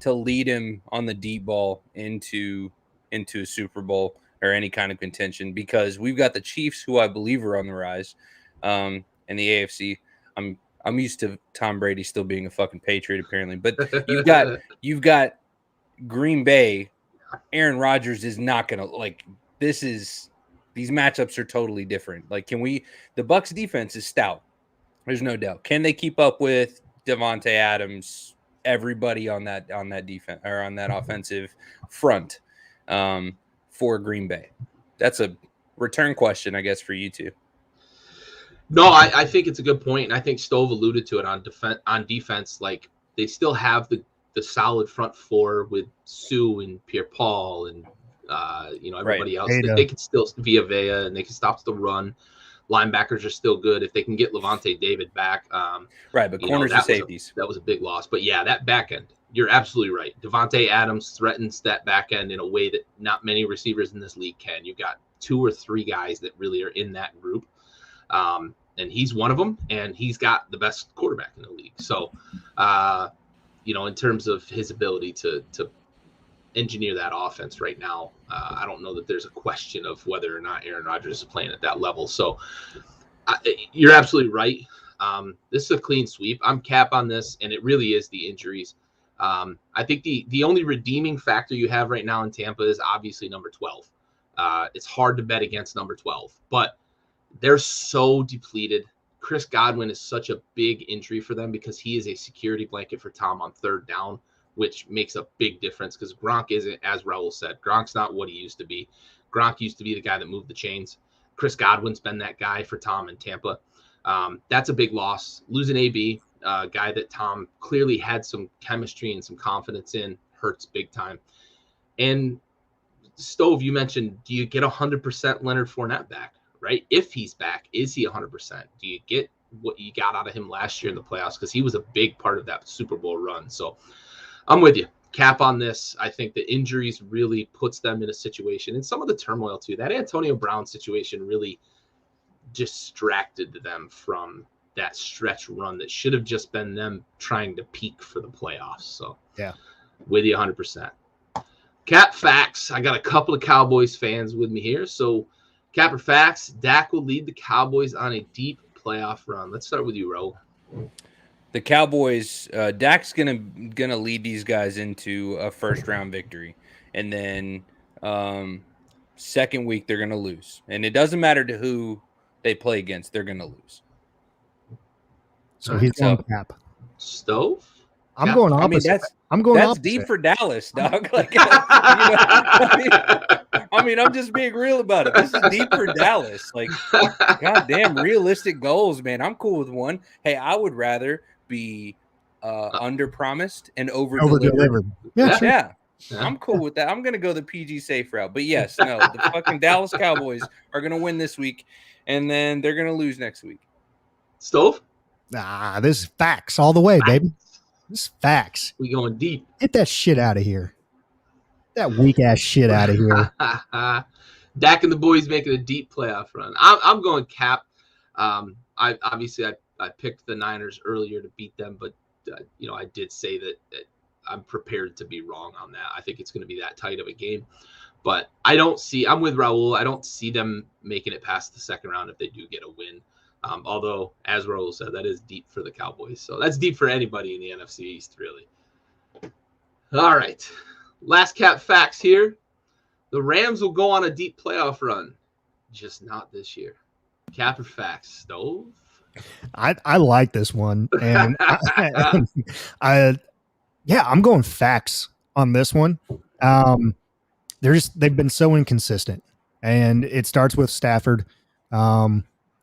to lead him on the deep ball into a Super Bowl or any kind of contention, because we've got the Chiefs, who I believe are on the rise, in the AFC. I'm used to Tom Brady still being a fucking Patriot, apparently, but you've got Green Bay. Aaron Rodgers is not gonna these matchups are totally different. Like, the Bucks defense is stout. There's no doubt. Can they keep up with Devontae Adams, everybody on that defense or on that offensive front for Green Bay? That's a return question, I guess, for you two. No, I think it's a good point, and I think Stove alluded to it on defense. Like, they still have the solid front four with Sue and Pierre-Paul and everybody else. They can still Villa, and they can stop the run. Linebackers are still good if they can get Levante David back. But corners and safeties. That was a big loss. But yeah, that back end, you're absolutely right. Devontae Adams threatens that back end in a way that not many receivers in this league can. You've got 2 or 3 guys that really are in that group. And he's one of them, and he's got the best quarterback in the league. So, in terms of his ability to engineer that offense right now, I don't know that there's a question of whether or not Aaron Rodgers is playing at that level. So you're absolutely right. This is a clean sweep. I'm cap on this, and it really is the injuries. I think the only redeeming factor you have right now in Tampa is obviously number 12. It's hard to bet against number 12, but they're so depleted. Chris Godwin is such a big injury for them because he is a security blanket for Tom on third down, which makes a big difference because Gronk isn't, as Raul said, Gronk's not what he used to be. Gronk used to be the guy that moved the chains. Chris Godwin's been that guy for Tom in Tampa. That's a big loss. Losing AB, a guy that Tom clearly had some chemistry and some confidence in, hurts big time. And Stove, you mentioned, do you get 100% Leonard Fournette back, right? If he's back, is he 100%? Do you get what you got out of him last year in the playoffs? Because he was a big part of that Super Bowl run. So I'm with you. Cap on this. I think the injuries really puts them in a situation, and some of the turmoil too. That Antonio Brown situation really distracted them from that stretch run that should have just been them trying to peak for the playoffs. So yeah, with you 100%. Cap facts. I got a couple of Cowboys fans with me here. So Cap or facts, Dak will lead the Cowboys on a deep playoff run. Let's start with you, Ro. The Cowboys, Dak's gonna lead these guys into a first round victory, and then second week they're gonna lose, and it doesn't matter to who they play against; they're gonna lose. So he's going Cap. Stove. I'm going opposite. That's opposite. deep for Dallas, dog. Like, I'm just being real about it. This is deep for Dallas. Like, goddamn, realistic goals, man. I'm cool with one. Hey, I would rather be under promised and over delivered. Yeah, sure. Yeah, I'm cool with that. I'm gonna go the PG safe route. But yes, no, the fucking Dallas Cowboys are gonna win this week, and then they're gonna lose next week. Stove. This is facts all the way, baby. This is facts. We going deep. Get that shit out of here. That weak ass shit out of here. Dak and the boys making a deep playoff run. I'm going Cap. I picked the Niners earlier to beat them, but I did say that I'm prepared to be wrong on that. I think it's going to be that tight of a game, but I'm with Raul. I don't see them making it past the second round if they do get a win. Although, as Raul said, that is deep for the Cowboys. So that's deep for anybody in the NFC East, really. All right. Last Cap facts here. The Rams will go on a deep playoff run, just not this year. Cap or facts, Stove? I like this one, and I'm going facts on this one. They've been so inconsistent, and it starts with Stafford.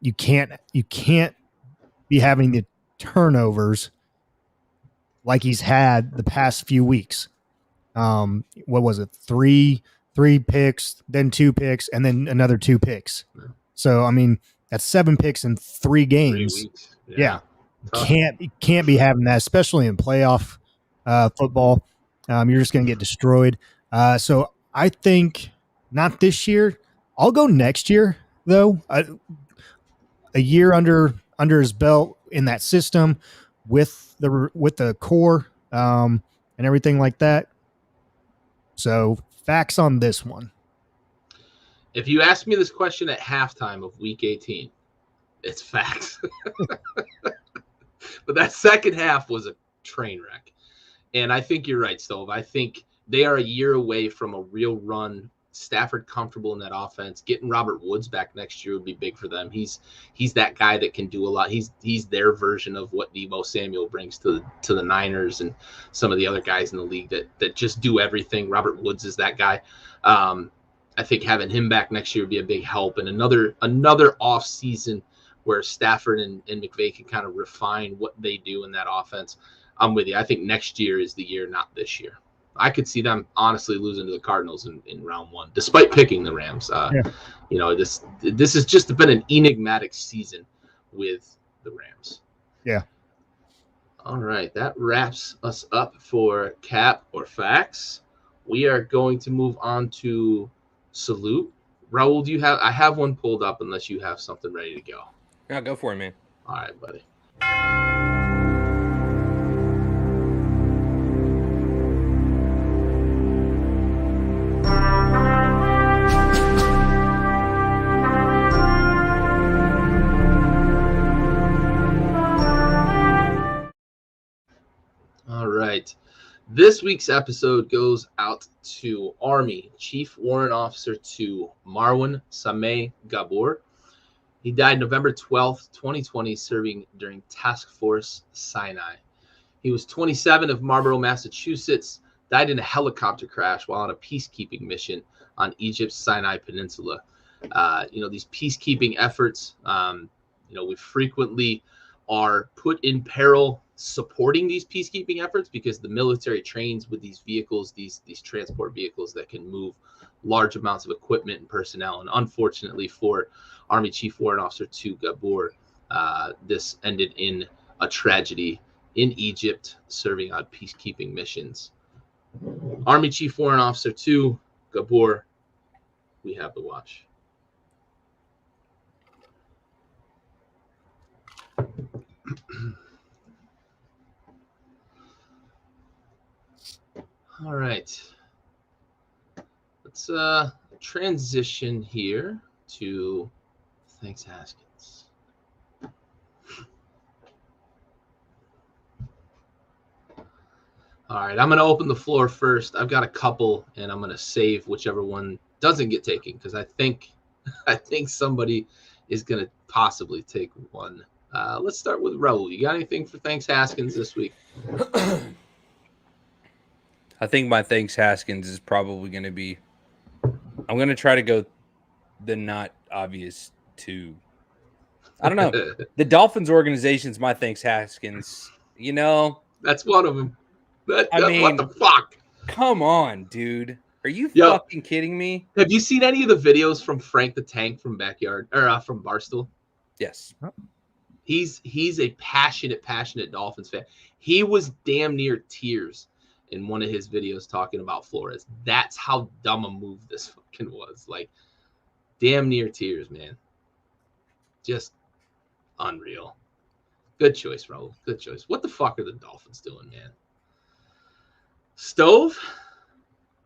You can't be having the turnovers like he's had the past few weeks. What was it? Three picks, then 2 picks, and then another 2 picks. So, I mean, that's 7 picks in 3 games. 3 weeks. Yeah. Can't be having that, especially in playoff football. You're just going to get destroyed. So I think not this year. I'll go next year, though. A year under his belt in that system with the core and everything like that. So facts on this one. If you ask me this question at halftime of Week 18, it's facts. But that second half was a train wreck. And I think you're right, Stove. I think they are a year away from a real run Stafford comfortable in that offense. Getting Robert Woods back next year would be big for them. He's that guy that can do a lot. He's their version of what Deebo Samuel brings to the Niners and some of the other guys in the league that just do everything. Robert Woods is that guy. I think having him back next year would be a big help. And another off season where Stafford and McVay can kind of refine what they do in that offense. I'm with you. I think next year is the year, not this year. I could see them honestly losing to the Cardinals in round one, despite picking the Rams. You know, this has just been an enigmatic season with the Rams. Yeah. All right. That wraps us up for Cap or Facts. We are going to move on to Salute. Raul, do you have? I have one pulled up unless you have something ready to go. Yeah, go for it, man. All right, buddy. All right. This week's episode goes out to Army Chief Warrant Officer 2 Marwan Sameh Gabor. He died November 12th, 2020, serving during Task Force Sinai. He was 27 of Marlborough, Massachusetts, died in a helicopter crash while on a peacekeeping mission on Egypt's Sinai Peninsula. These peacekeeping efforts, we frequently are put in peril supporting these peacekeeping efforts because the military trains with these vehicles, these transport vehicles that can move large amounts of equipment and personnel. And unfortunately for Army Chief Warrant Officer 2 Gabor, this ended in a tragedy in Egypt, serving on peacekeeping missions. Army Chief Warrant Officer 2 Gabor, we have the watch. All right. Let's transition here to Thanks Haskins. All right, I'm going to open the floor first. I've got a couple, and I'm going to save whichever one doesn't get taken because I think somebody is going to possibly take one. Let's start with Raul. You got anything for Thanks Haskins this week? I think my Thanks Haskins is probably going to be – I'm going to try to go the not obvious two. I don't know. The Dolphins organization's my Thanks Haskins. You know? That's one of them. What the fuck? Come on, dude. Are you fucking kidding me? Have you seen any of the videos from Frank the Tank from BackYard or from Barstool? Yes. He's a passionate Dolphins fan. He was damn near tears in one of his videos talking about Flores. That's how dumb a move this fucking was. Like, damn near tears, man. Just unreal. Good choice, Raul. Good choice. What the fuck are the Dolphins doing, man? Stove?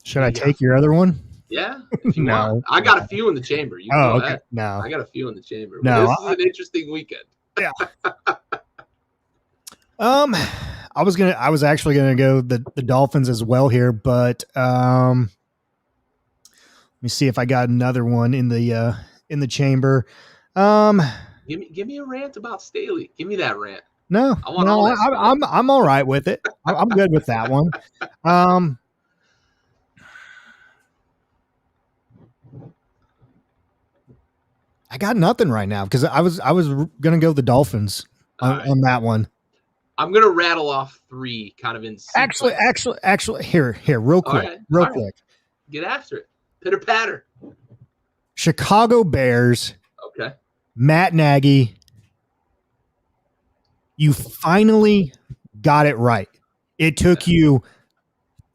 Should I take your other one? Yeah, if you want. I got a few in the chamber. You go okay. ahead. No. I got a few in the chamber. No, This is an interesting weekend. Yeah. I was actually gonna go the Dolphins as well here, but let me see if I got another one in the chamber. Give me a rant about Staley. Give me that rant. No, I'm all right with it. I'm good with that one. I got nothing right now because I was gonna go the Dolphins on that one. I'm gonna rattle off three kind of in sequence. Actually, here, real quick, quick. Get after it. Pitter patter. Chicago Bears. Okay. Matt Nagy. You finally got it right. It took you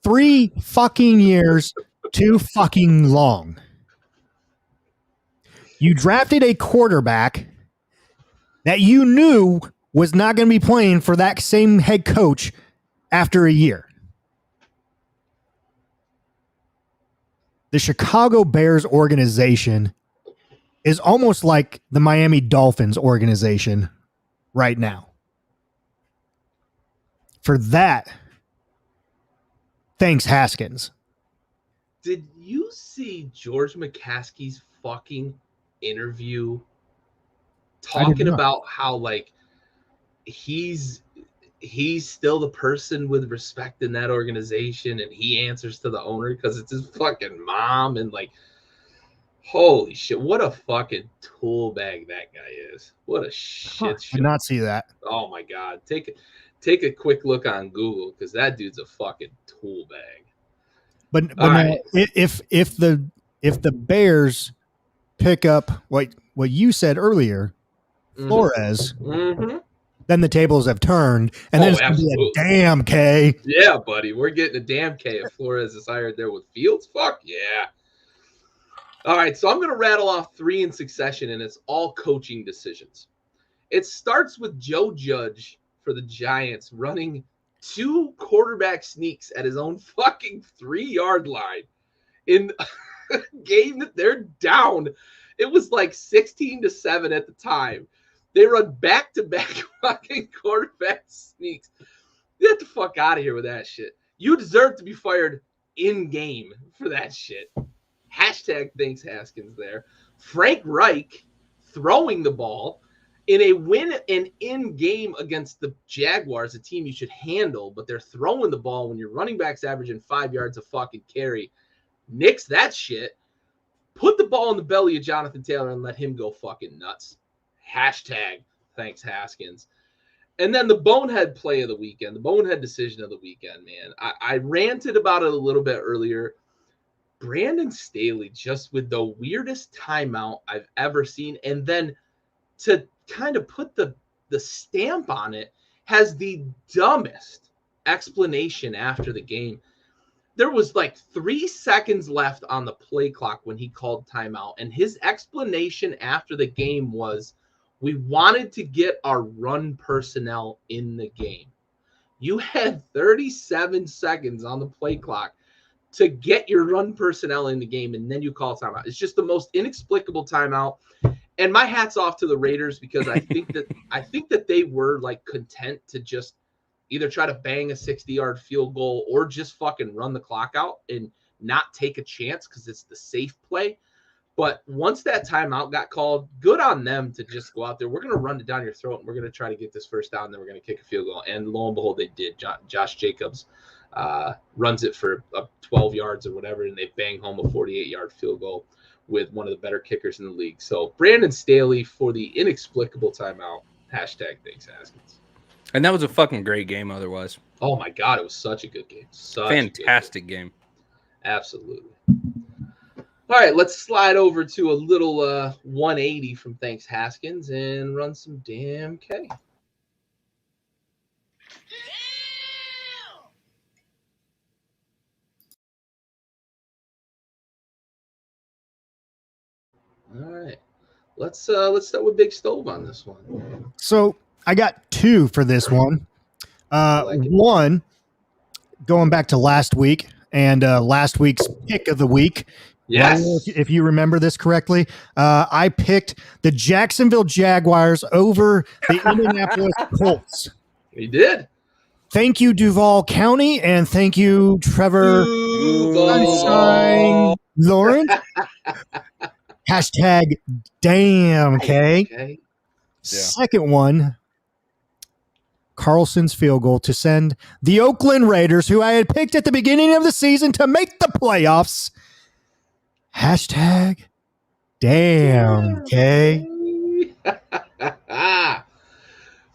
3 fucking years, too fucking long. You drafted a quarterback that you knew was not going to be playing for that same head coach after a year. The Chicago Bears organization is almost like the Miami Dolphins organization right now. For that, thanks Haskins. Did you see George McCaskey's fucking interview talking about how like he's still the person with respect in that organization and he answers to the owner because it's his fucking mom and like holy shit, what a fucking tool bag that guy is. What a shit show. Did not see that. Oh my god. Take a quick look on Google because that dude's a fucking tool bag. But now, right. if the Bears pick up what you said earlier, Flores, then the tables have turned, and then it's going to be a damn K. Yeah, buddy, we're getting a damn K if Flores is hired there with Fields. Fuck yeah. All right, so I'm going to rattle off 3 in succession, and it's all coaching decisions. It starts with Joe Judge for the Giants running 2 quarterback sneaks at his own fucking 3-yard line in a game that they're down. It was like 16-7 at the time. They run back-to-back fucking quarterback sneaks. Get the fuck out of here with that shit. You deserve to be fired in-game for that shit. Hashtag thanks Haskins there. Frank Reich throwing the ball in a win and in game against the Jaguars, a team you should handle, but they're throwing the ball when your running back's averaging 5 yards a fucking carry. Nix that shit. Put the ball in the belly of Jonathan Taylor and let him go fucking nuts. Hashtag thanks Haskins. And then the bonehead play of the weekend, the bonehead decision of the weekend, man. I ranted about it a little bit earlier. Brandon Staley just with the weirdest timeout I've ever seen. And then to kind of put the stamp on it, has the dumbest explanation after the game. There was like 3 seconds left on the play clock when he called timeout. And his explanation after the game was, we wanted to get our run personnel in the game. You had 37 seconds on the play clock to get your run personnel in the game, and then you call timeout. It's just the most inexplicable timeout. And my hat's off to the Raiders because I think that they were like content to just either try to bang a 60-yard field goal or just fucking run the clock out and not take a chance because it's the safe play. But once that timeout got called, good on them to just go out there. We're going to run it down your throat, and we're going to try to get this first down, and then we're going to kick a field goal. And lo and behold, they did. Josh Jacobs runs it for 12 yards or whatever, and they bang home a 48-yard field goal with one of the better kickers in the league. So Brandon Staley for the inexplicable timeout. Hashtag thanks, Haskins. And that was a fucking great game otherwise. Oh, my God. It was such a good game. Fantastic game. Absolutely. All right, let's slide over to a little 180 from Thanks Haskins and run some damn K. All right, let's start with Big Stove on this one. So I got 2 for this one. One, going back to last week and last week's pick of the week. Yes. If you remember this correctly, I picked the Jacksonville Jaguars over the Indianapolis Colts. We did. Thank you, Duval County, and thank you, Trevor Sunshine Lawrence. Hashtag damn K. Okay. Second one, Carlson's field goal to send the Oakland Raiders, who I had picked at the beginning of the season to make the playoffs. Hashtag damn K.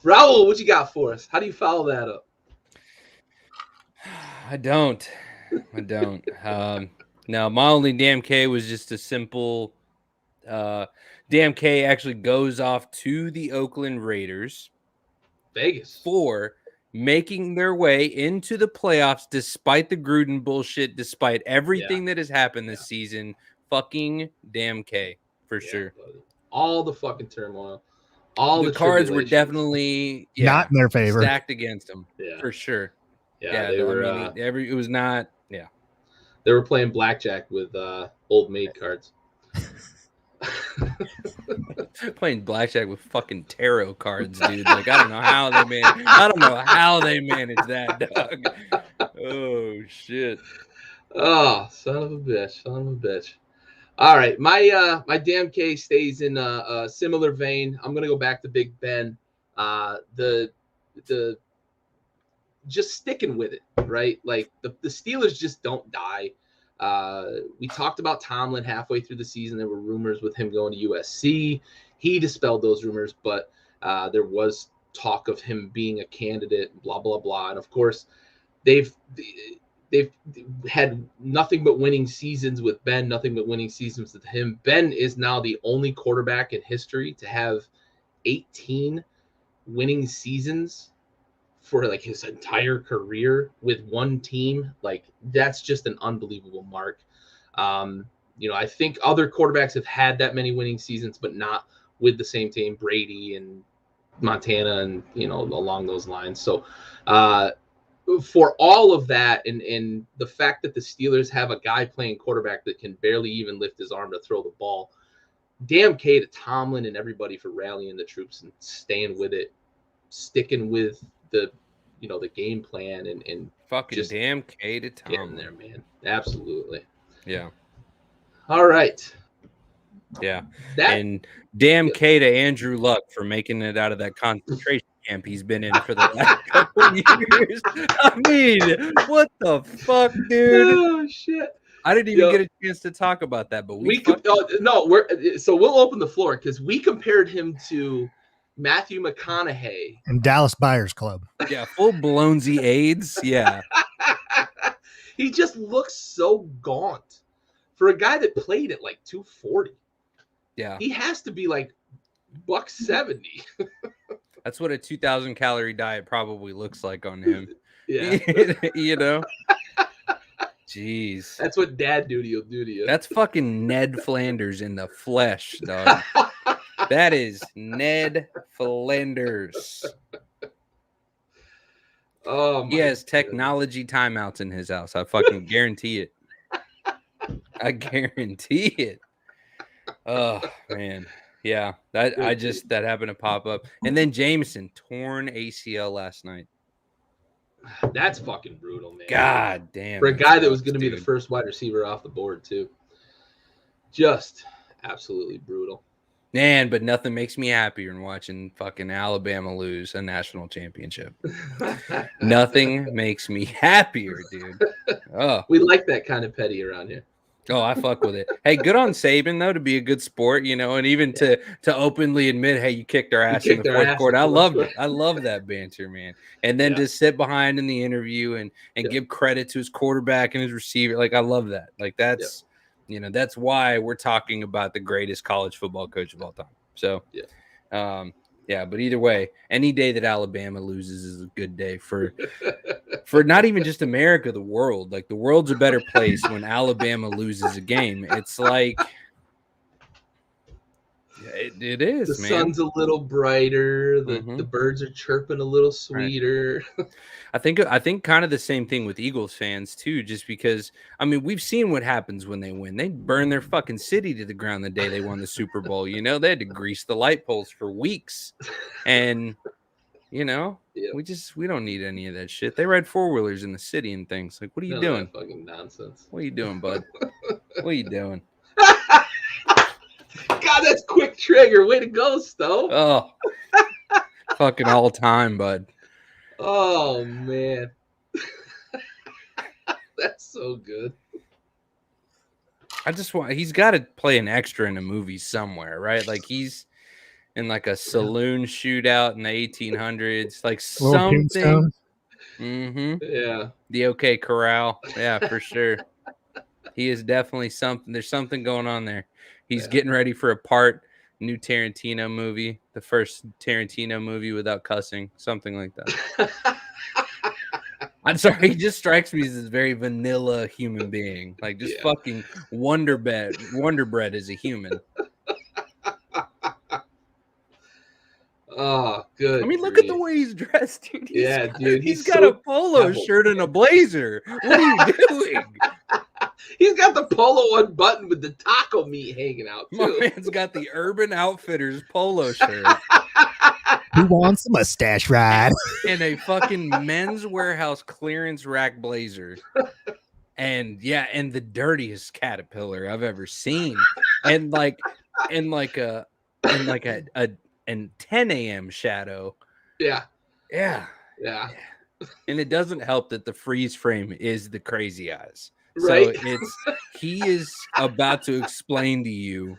Raul, what you got for us? How do you follow that up? I don't. No, my only damn K was just a simple damn K actually goes off to the Oakland Raiders. Vegas. For making their way into the playoffs despite the Gruden bullshit, despite everything that has happened this season. Fucking damn K for sure. Buddy. All the fucking turmoil. All the cards were definitely not in their favor. Stacked against them for sure. Yeah, they were. It was not. Yeah, they were playing blackjack with old maid cards. Playing blackjack with fucking tarot cards, dude. Like I don't know how they managed that, dog. Oh shit. Oh, son of a bitch. Son of a bitch. All right. My damn K stays in a similar vein. I'm going to go back to Big Ben. The just sticking with it, right? Like the Steelers just don't die. We talked about Tomlin halfway through the season. There were rumors with him going to USC. He dispelled those rumors, but there was talk of him being a candidate, blah, blah, blah. And of course, they've had nothing but winning seasons with Ben, nothing but winning seasons with him. Ben is now the only quarterback in history to have 18 winning seasons for like his entire career with one team. Like that's just an unbelievable mark. I think other quarterbacks have had that many winning seasons, but not with the same team, Brady and Montana and, along those lines. So for all of that and the fact that the Steelers have a guy playing quarterback that can barely even lift his arm to throw the ball, damn K to Tomlin and everybody for rallying the troops and staying with it, sticking with the game plan and fucking just damn K to Tom getting there, man. Absolutely. Yeah. All right. Yeah. And damn K to Andrew Luck for making it out of that concentration camp he's been in for the last couple of years. I mean, what the fuck, dude? Oh shit. I didn't even get a chance to talk about that, but so we'll open the floor because we compared him to Matthew McConaughey and Dallas Buyers Club. Yeah, full blown-y AIDS. Yeah. He just looks so gaunt for a guy that played at like 240. Yeah. He has to be like $170. That's what a 2,000 calorie diet probably looks like on him. Yeah. Jeez. That's what dad duty will do to you. That's fucking Ned Flanders in the flesh, dog. That is Ned Flanders. Oh, he has technology timeouts in his house. I fucking guarantee it. I guarantee it. Oh man, yeah. That happened to pop up, and then Jameson torn ACL last night. That's fucking brutal, man. God damn. For a guy that was going to be the first wide receiver off the board too. Just absolutely brutal. Man, but nothing makes me happier than watching fucking Alabama lose a national championship. Nothing makes me happier, dude. Oh, we like that kind of petty around here. Oh, I fuck with it. Hey, good on Saban though to be a good sport, and even to openly admit, hey, you kicked our ass in the fourth quarter. I loved it. I love that banter, man. And then to sit behind in the interview and give credit to his quarterback and his receiver, like I love that. Like that's. That's why we're talking about the greatest college football coach of all time. So, but either way, any day that Alabama loses is a good day for not even just America, the world. Like the world's a better place when Alabama loses a game. It's like it is. The sun's a little brighter. The birds are chirping a little sweeter. Right. I think kind of the same thing with Eagles fans too, just because we've seen what happens when they win. They burn their fucking city to the ground the day they won the Super Bowl. They had to grease the light poles for weeks. And we don't need any of that shit. They ride 4-wheelers in the city and things. Like, what are you doing? Fucking nonsense. What are you doing, bud? What are you doing? God, that's quick trigger. Way to go, Stowe. Oh, fucking all time, bud. Oh, man. That's so good. He's got to play an extra in a movie somewhere, right? Like he's in like a saloon shootout in the 1800s, like something. Mm-hmm. Yeah. The OK Corral. Yeah, for sure. He is definitely something. There's something going on there. He's getting ready for a new Tarantino movie, the first Tarantino movie without cussing, something like that. I'm sorry, he just strikes me as a very vanilla human being, like just fucking Wonder Bread as a human. Oh, good. Look at the way he's dressed, dude. Dude. He's got a polo shirt and a blazer. What are you doing? He's got the polo unbuttoned with the taco meat hanging out, too. My man's got the Urban Outfitters polo shirt. Who wants a mustache ride? And a fucking Men's Warehouse clearance rack blazer. and the dirtiest caterpillar I've ever seen, and like a 10 a.m. shadow. Yeah. Yeah. And it doesn't help that the freeze frame is the crazy eyes. Right. So he is about to explain to you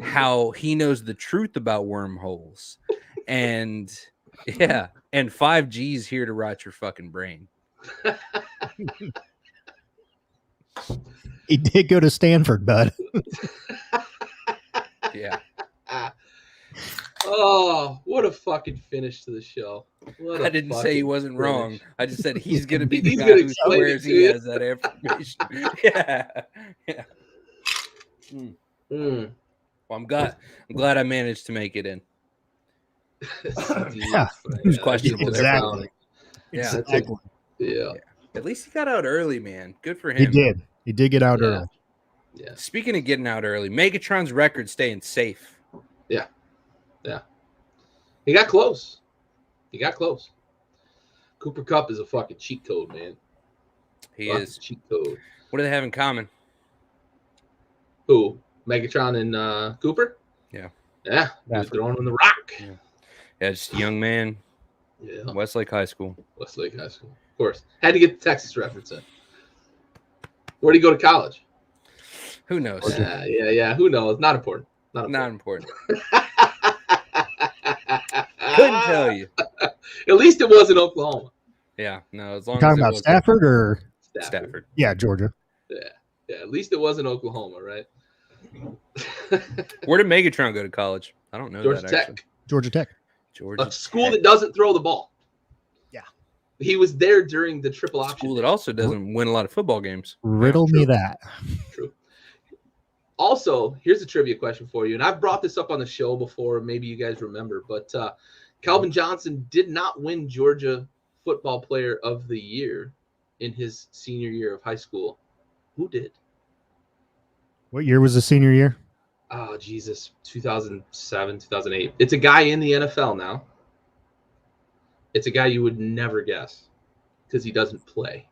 how he knows the truth about wormholes. And 5G's here to rot your fucking brain. He did go to Stanford, bud. Yeah. Oh, what a fucking finish to the show. I didn't say he wasn't wrong. I just said he's going to be the He's guy gonna who explain swears it to he you. has that information. Yeah. Mm. Well, I'm glad I managed to make it in. Yeah. It was questionable. Exactly. Yeah. Exactly. Yeah. At least he got out early, man. Good for him. He did. He did get out Yeah. early. Yeah. Speaking of getting out early, Megatron's record staying safe. Yeah. He got close. Cooper Kupp is a fucking cheat code, man. He Fucking is. cheat code. What do they have in common? Who? Megatron and Cooper? Yeah. Yeah. He was throwing on the rock. Yeah, just a young man. Yeah. Westlake High School. Westlake High School. Of course. Had to get the Texas reference in. Where'd he go to college? Who knows? Yeah. Who knows? Not important. Not important. Couldn't tell you. At least it wasn't Oklahoma. Yeah, no, as long Talking as it about was Stafford or Stafford. yeah, Georgia. Yeah. At least it wasn't Oklahoma, right? Where did Megatron go to college? I don't know Georgia that Tech. actually. Georgia Tech. Georgia A school Tech. that doesn't throw the ball. Yeah. He was there during the triple option. School that also doesn't win a lot of football games. Riddle me that. True. Also, here's a trivia question for you, and I've brought this up on the show before. Maybe you guys remember, but Calvin Johnson did not win Georgia Football Player of the Year in his senior year of high school. Who did? What year was the senior year? Oh, Jesus. 2007, 2008. It's a guy in the NFL now. It's a guy you would never guess because he doesn't play.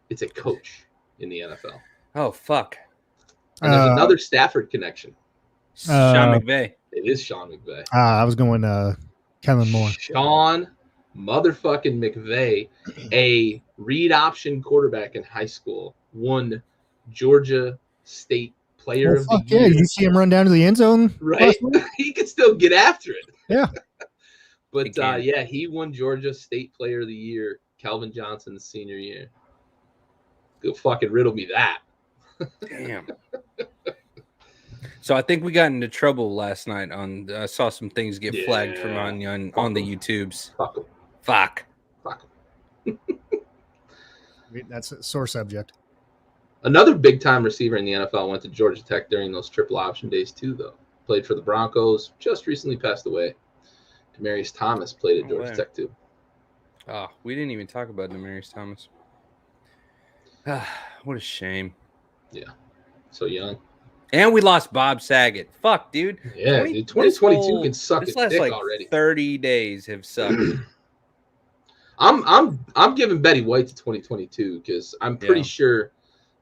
It's a coach in the NFL. Oh, fuck. And there's another Stafford connection. Sean McVay. It is Sean McVay. I was going Kellen Moore. Sean motherfucking McVay, a read option quarterback in high school, won Georgia State Player of the Year. Yeah, did you see him run down to the end zone? Right? He could still get after it. Yeah. But he won Georgia State Player of the Year, Calvin Johnson's senior year. Go fucking riddle me that. Damn. So I think we got into trouble last night on I saw some things get flagged from on the YouTubes. Fuck. That's a sore subject. Another big time receiver in the NFL went to Georgia Tech during those triple option days too, though. Played for the Broncos, just recently passed away. Demaryius Thomas played at Georgia Tech too. Oh, we didn't even talk about Demaryius Thomas. What a shame. Yeah. So young. And we lost Bob Saget. Fuck, dude. Yeah, 2022 can suck a dick like already. 30 days have sucked. I'm giving Betty White to 2022 because I'm pretty sure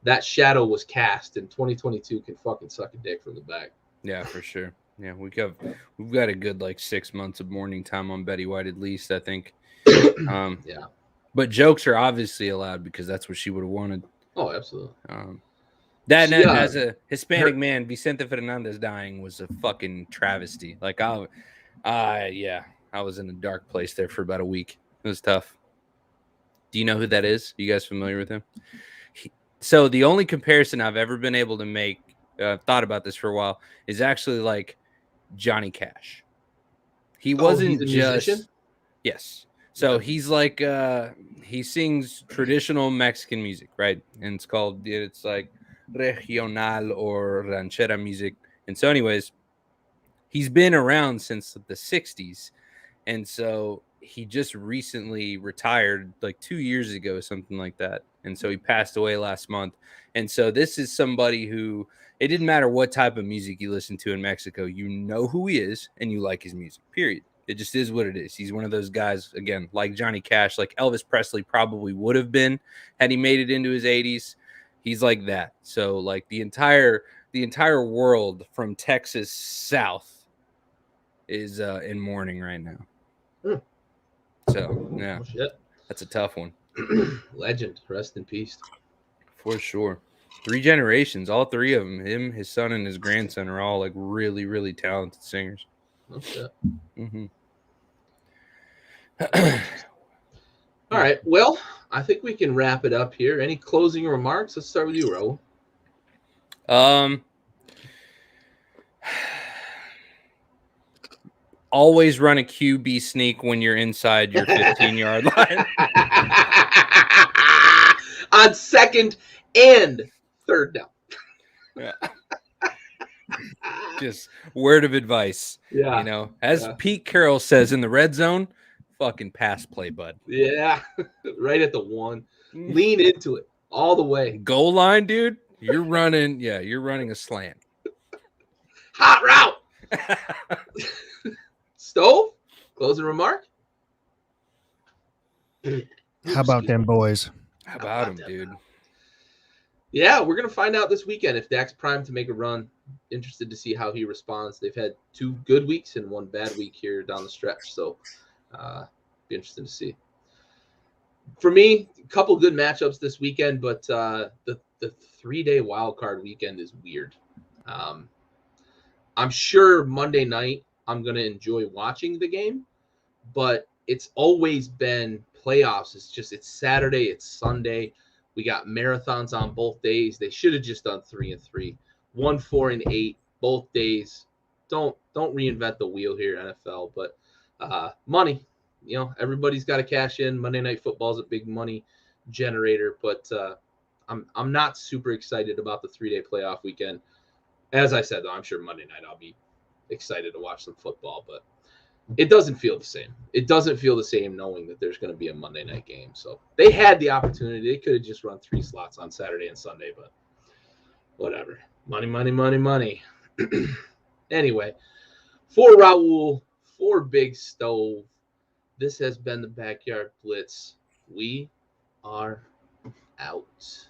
that shadow was cast, and 2022 can fucking suck a dick from the back. Yeah, for sure. Yeah, we've got a good 6 months of morning time on Betty White at least, I think. Yeah. But jokes are obviously allowed because that's what she would have wanted. Oh, absolutely. As a Hispanic man, Vicente Fernandez dying was a fucking travesty. I was in a dark place there for about a week. It was tough. Do you know who that is? You guys familiar with him? So the only comparison I've ever been able to make, I've thought about this for a while, is actually Johnny Cash. He wasn't he's a just musician? Yes. So he's he sings traditional Mexican music, right? And it's regional or ranchera music. And so anyways, he's been around since the 60s. And so he just recently retired 2 years ago, something like that. And so he passed away last month. And so this is somebody who, it didn't matter what type of music you listen to in Mexico, you know who he is and you like his music, period. It just is what it is. He's one of those guys, again, like Johnny Cash, like Elvis Presley probably would have been had he made it into his 80s. He's like that. So like the entire world from Texas south is in mourning right now. So yeah, Oh, shit. that's a tough one. Legend, rest in peace. For sure. 3 generations, all 3 of them, him, his son, and his grandson are all like really, really talented singers. Oh, shit. Mm-hmm. All right. Well, I think we can wrap it up here. Any closing remarks? Let's start with you, Raul. Always run a QB sneak when you're inside your 15-yard line. On 2nd and 3rd down. Yeah. Just word of advice. Yeah. You know, as Pete Carroll says in the red zone, fucking pass play, bud. Yeah. Right at the 1. Lean into it all the way. Goal line, dude. You're running a slant. Hot route. Stove? Closing remark? How about them boys? How about him, dude? Yeah, we're going to find out this weekend if Dak's primed to make a run. Interested to see how he responds. They've had 2 good weeks and 1 bad week here down the stretch. So be interesting to see. For me, a couple good matchups this weekend, but the 3-day wild card weekend is weird. I'm sure Monday night I'm going to enjoy watching the game, but it's always been playoffs. It's Saturday, it's Sunday. We got marathons on both days. They should have just done 3 and 3, 1, 4, and 8 both days. Don't reinvent the wheel here, NFL. But money, you know, everybody's got to cash in. Monday Night Football is a big money generator, but I'm not super excited about the 3-day playoff weekend. As I said, though, I'm sure Monday night I'll be excited to watch some football, but it doesn't feel the same. It doesn't feel the same knowing that there's going to be a Monday night game. So they had the opportunity. They could have just run 3 slots on Saturday and Sunday, but whatever. Money, money, money, money. Anyway, for Raul, for Big Stove, this has been the Backyard Blitz. We are out.